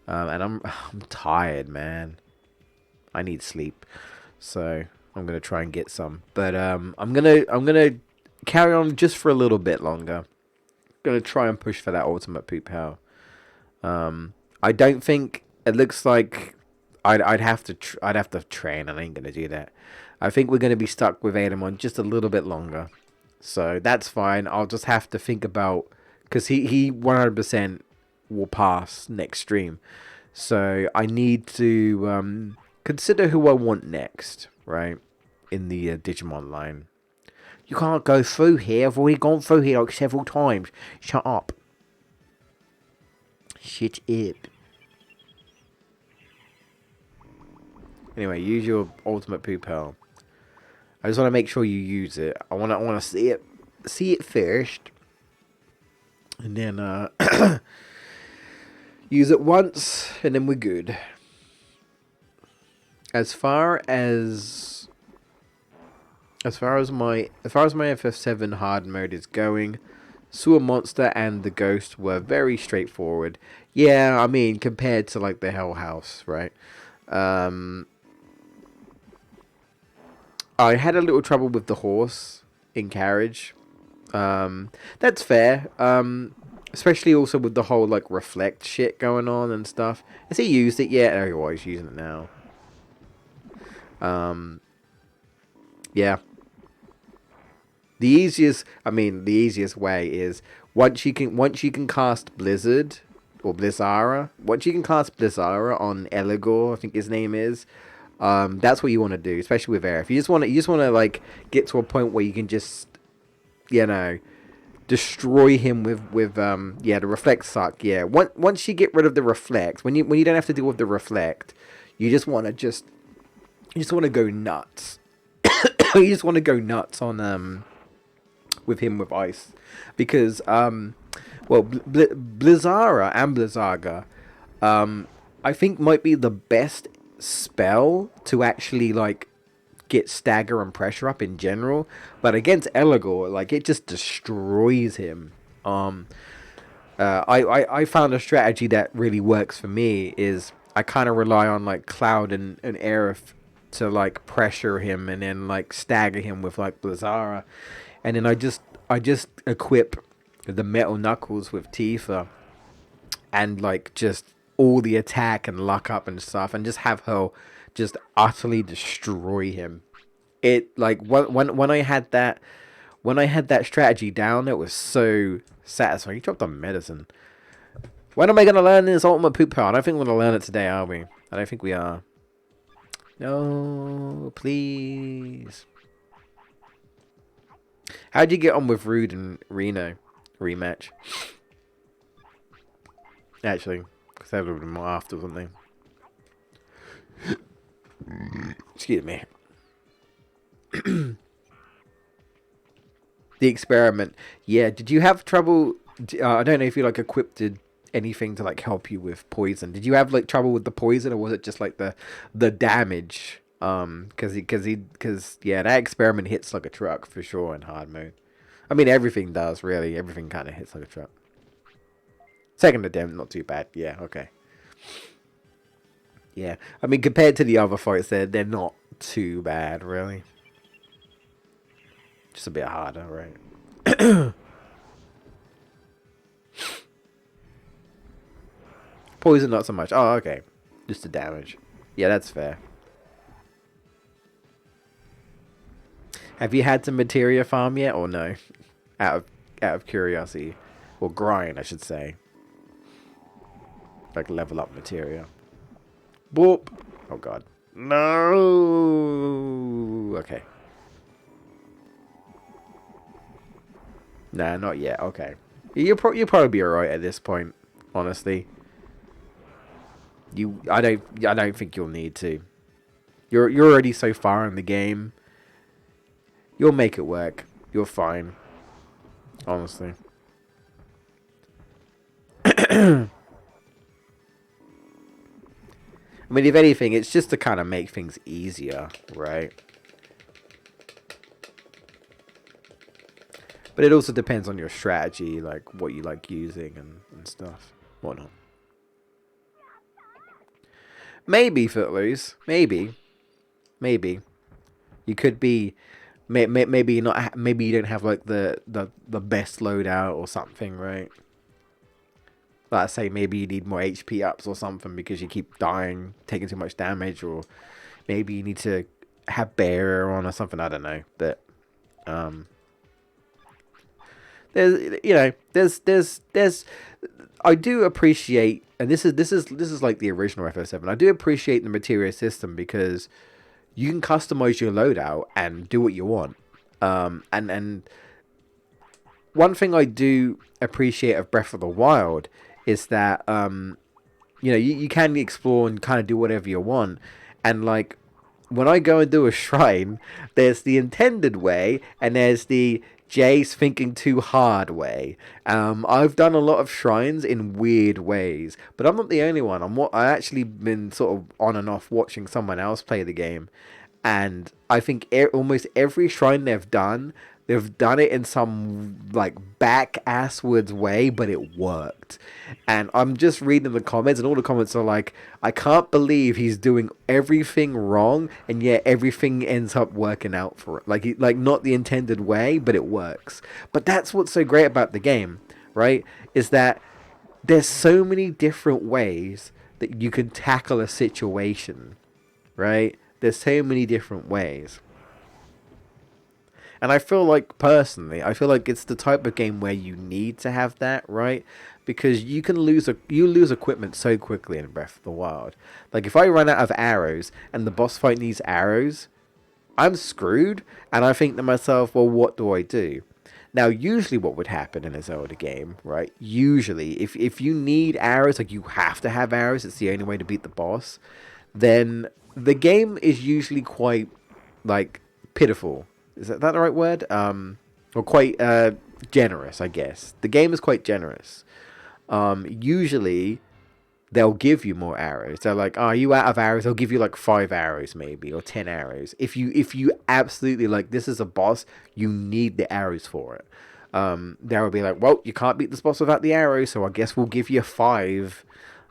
and I'm tired, man. I need sleep. So I'm gonna try and get some. But I'm gonna carry on just for a little bit longer. Gonna try and push for that ultimate poop hell. I don't think it looks like I'd have to train. I ain't gonna do that. I think we're gonna be stuck with Adamon just a little bit longer, so that's fine. I'll just have to think about, because he 100% will pass next stream, So I need to consider who I want next, right? In the Digimon line. You can't go through here. I've already gone through here like several times. Shut up. Shit up. Anyway, use your ultimate poop hell. I just want to make sure you use it. I want to see it first, and then use it once, and then we're good. As far as my FF7 hard mode is going, Sewer Monster and the Ghost were very straightforward. Yeah, I mean compared to like the Hell House, right? I had a little trouble with the horse in carriage. That's fair. Especially also with the whole like reflect shit going on and stuff. Has he used it yet? Oh, he's using it now. Yeah. The easiest way is once you can cast Blizzard or Blizzara. Once you can cast Blizzara on Eligor, I think his name is. That's what you want to do, especially with Aerith. You just want to like get to a point where you can just, you know, destroy him with the reflect suck. Yeah, once you get rid of the reflect, when you don't have to deal with the reflect, you just want to go nuts. You just want to go nuts on with him with ice, because Blizzara and Blizzaga I think might be the best spell to actually like get stagger and pressure up in general, but against Eligor, like it just destroys him. I found a strategy that really works for me is I kind of rely on like Cloud and Aerith to like pressure him and then like stagger him with like Blizzara, and then I just equip the Metal Knuckles with Tifa and like just all the attack and luck up and stuff, and just have her just utterly destroy him. It like when I had that strategy down, it was so satisfying. You dropped on medicine. When am I gonna learn this ultimate poop power? I don't think we're gonna learn it today, are we? I don't think we are. No, please. How'd you get on with Rude and Reno rematch? Actually, because that would have been more after something. Excuse me. The experiment. Yeah, did you have trouble? I don't know if you like equipped anything to like help you with poison. Did you have like trouble with the poison, or was it just like the damage? Because yeah, that experiment hits like a truck for sure in hard mode. I mean, everything does really. Everything kind of hits like a truck. Second attempt, not too bad. Yeah, okay. Yeah, I mean, compared to the other fights, they're not too bad, really. Just a bit harder, right? Poison, not so much. Oh, okay. Just the damage. Yeah, that's fair. Have you had to materia farm yet, or no? Out of curiosity, or grind, I should say. Like level up materia. Boop. Oh god. No. Okay. Nah, not yet. Okay. You'll probably be alright at this point. Honestly. I don't think you'll need to. You're already so far in the game. You'll make it work. You're fine. Honestly. I mean, if anything, it's just to kind of make things easier, right? But it also depends on your strategy, like what you like using and stuff. Whatnot. Maybe, Footloose. Maybe. Maybe. You could be... Maybe not. Maybe you don't have like the best loadout or something, right? Like I say, maybe you need more HP ups or something because you keep dying, taking too much damage, or maybe you need to have barrier on or something. I don't know, but there's I do appreciate and this is like the original FF7. I do appreciate the materia system because you can customize your loadout and do what you want. And one thing I do appreciate of Breath of the Wild is that you can explore and kind of do whatever you want, and like when I go and do a shrine, there's the intended way and there's the Jay's thinking too hard way. I've done a lot of shrines in weird ways, but I'm not the only one. I actually been sort of on and off watching someone else play the game, and I think almost every shrine they've done it in some like back asswards way, but it worked. And I'm just reading the comments, and all the comments are like, I can't believe he's doing everything wrong, and yet everything ends up working out for it. Like not the intended way, but it works. But that's what's so great about the game, right? Is that there's so many different ways that you can tackle a situation, right? There's so many different ways. And I feel like, personally, I feel like it's the type of game where you need to have that, right? Because you lose equipment so quickly in Breath of the Wild. Like if I run out of arrows and the boss fight needs arrows, I'm screwed. And I think to myself, well, what do I do? Now, usually what would happen in a Zelda game, right? Usually, if you need arrows, like you have to have arrows, it's the only way to beat the boss, then the game is usually quite, like, pitiful. Is that the right word? Or quite generous, I guess. The game is quite generous. Usually, they'll give you more arrows. They're like, are you out of arrows? They'll give you like 5 arrows maybe, or 10 arrows. If you absolutely, like, this is a boss, you need the arrows for it. They'll be like, well, you can't beat this boss without the arrows, so I guess we'll give you 5.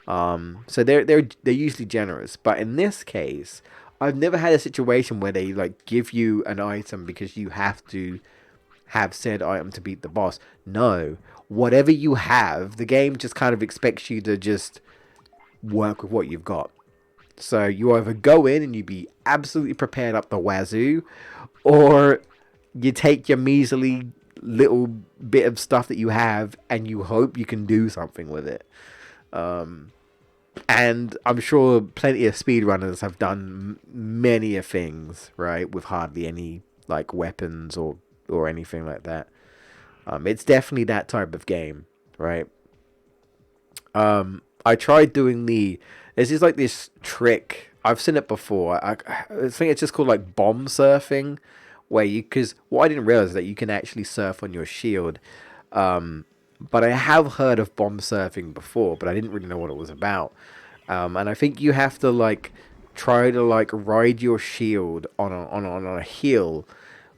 So they're usually generous. But in this case, I've never had a situation where they like give you an item because you have to have said item to beat the boss. No. Whatever you have, the game just kind of expects you to just work with what you've got. So you either go in and you be absolutely prepared up the wazoo, or you take your measly little bit of stuff that you have and you hope you can do something with it. And I'm sure plenty of speedrunners have done many of things, right, with hardly any like weapons or anything like that. It's definitely that type of game, right? I tried doing there's just like this trick. I've seen it before. I think it's just called like bomb surfing, where because what I didn't realize is that you can actually surf on your shield. But I have heard of bomb surfing before, but I didn't really know what it was about. And I think you have to like try to like ride your shield on a hill,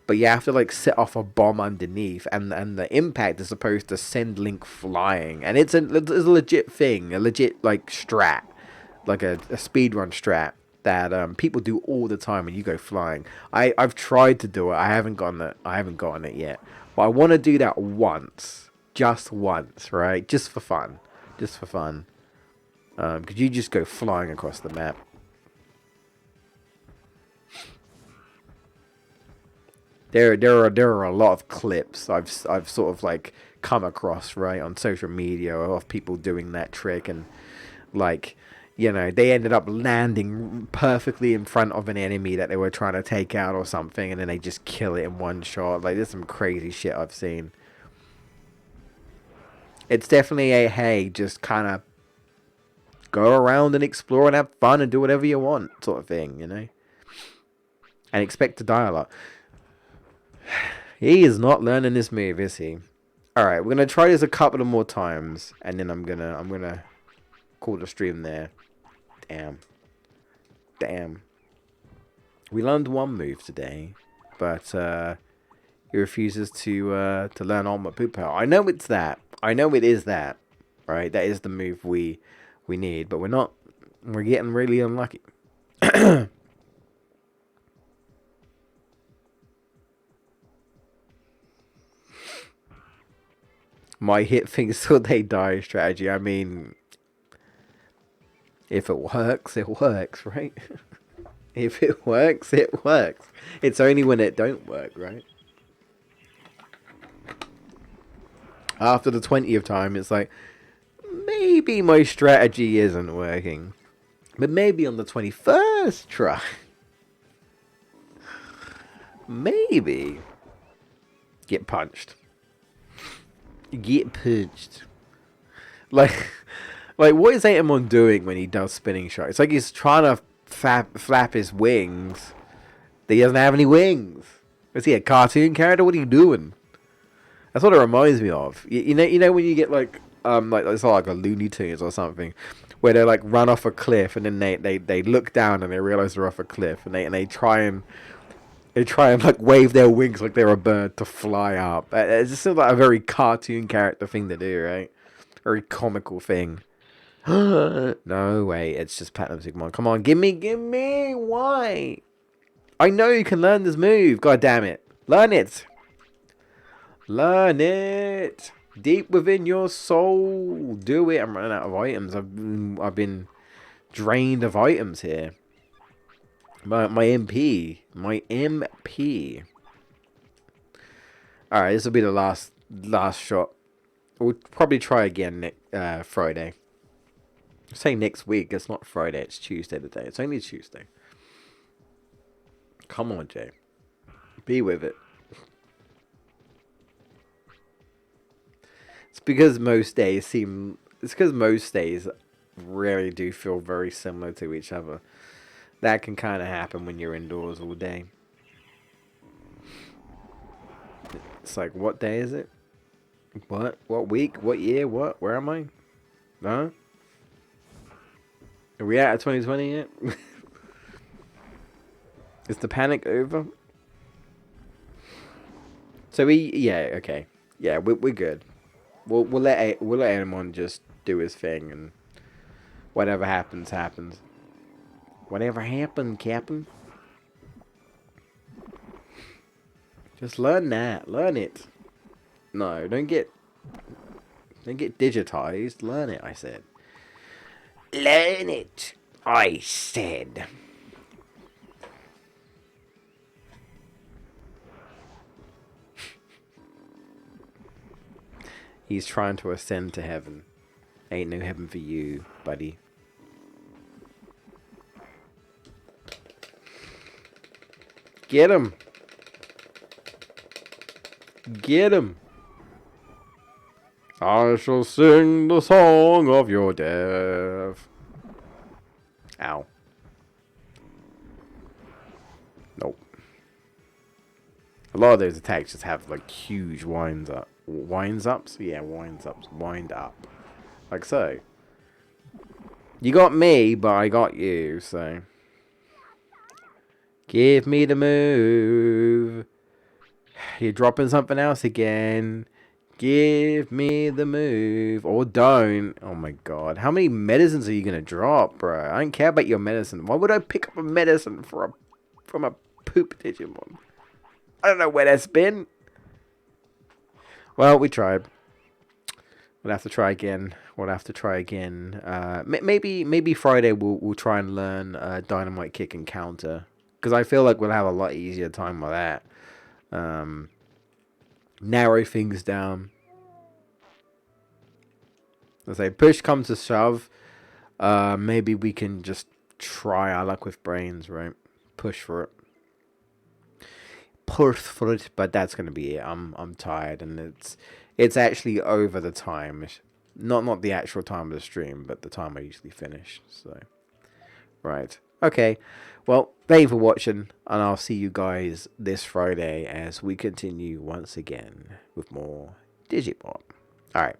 but you have to like set off a bomb underneath, and the impact is supposed to send Link flying, and it's a legit thing, a legit like strat, like a speedrun strat that people do all the time when you go flying. I've tried to do it. I haven't gotten it yet, but I want to do that once, just once, right? Just for fun, because you just go flying across the map. There are a lot of clips I've sort of like come across, right, on social media of people doing that trick, and like, they ended up landing perfectly in front of an enemy that they were trying to take out or something, and then they just kill it in one shot. Like, there's some crazy shit I've seen. It's definitely a, hey, just kind of go around and explore and have fun and do whatever you want sort of thing, and expect to die a lot. He is not learning this move, is he? Alright, we're gonna try this a couple of more times, and then I'm gonna call the stream there. Damn. We learned one move today, but he refuses to learn Ultimate Poop Power. I know it's that. I know it is that. Right? That is the move we need, but we're getting really unlucky. My hit things till they die strategy. I mean, if it works, it works, right? If it works, it works. It's only when it don't work, right? After the 20th time, it's like, maybe my strategy isn't working. But maybe on the 21st try. Maybe. Get punched. Get punched. Like, like what is Atamon doing when he does spinning shot? It's like he's trying to flap his wings. He doesn't have any wings. Is he a cartoon character? What are you doing? That's what it reminds me of. You know when you get like it's like a Looney Tunes or something, where they like run off a cliff and then they look down and they realize they're off a cliff and they try and like wave their wings like they're a bird to fly up. It just seems like a very cartoon character thing to do, right? Very comical thing. No way, it's just Platinum Sigmon. Come on, give me. Why? I know you can learn this move. God damn it, learn it. Learn it deep within your soul. Do it. I'm running out of items. I've been drained of items here. My MP. All right, this will be the last shot. We'll probably try again Friday. I say next week. It's not Friday. It's Tuesday today. It's only Tuesday. Come on, Jay. Be with it. It's because most days really do feel very similar to each other. That can kind of happen when you're indoors all day. It's like, what day is it? What week? What year? What? Where am I? Huh? Are we out of 2020 yet? Is the panic over? So okay. Yeah, we're good. We'll let Anemon just do his thing, and whatever happens, happens. Whatever happened, Captain. Just learn that. Learn it. No, don't get digitized. Learn it, I said. Learn it, I said. He's trying to ascend to heaven. Ain't no heaven for you, buddy. Get him. Get him. I shall sing the song of your death. Ow. Nope. A lot of those attacks just have like huge wind ups. Yeah, wind up. Like so. You got me, but I got you, so. Give me the move. You're dropping something else again. Give me the move. Or don't. Oh my god. How many medicines are you going to drop, bro? I don't care about your medicine. Why would I pick up a medicine from a poop Digimon? I don't know where that's been. Well, we tried. We'll have to try again. Maybe Friday we'll try and learn Dynamite Kick and Counter. Because I feel like we'll have a lot easier time with that. Narrow things down. I say push comes to shove. Maybe we can just try our luck with brains, right? Push for it. But that's gonna be it. I'm tired, and it's actually over the time. Not the actual time of the stream, but the time I usually finish. So, right. Okay. Well, thank you for watching, and I'll see you guys this Friday as we continue once again with more Digimon. Alright.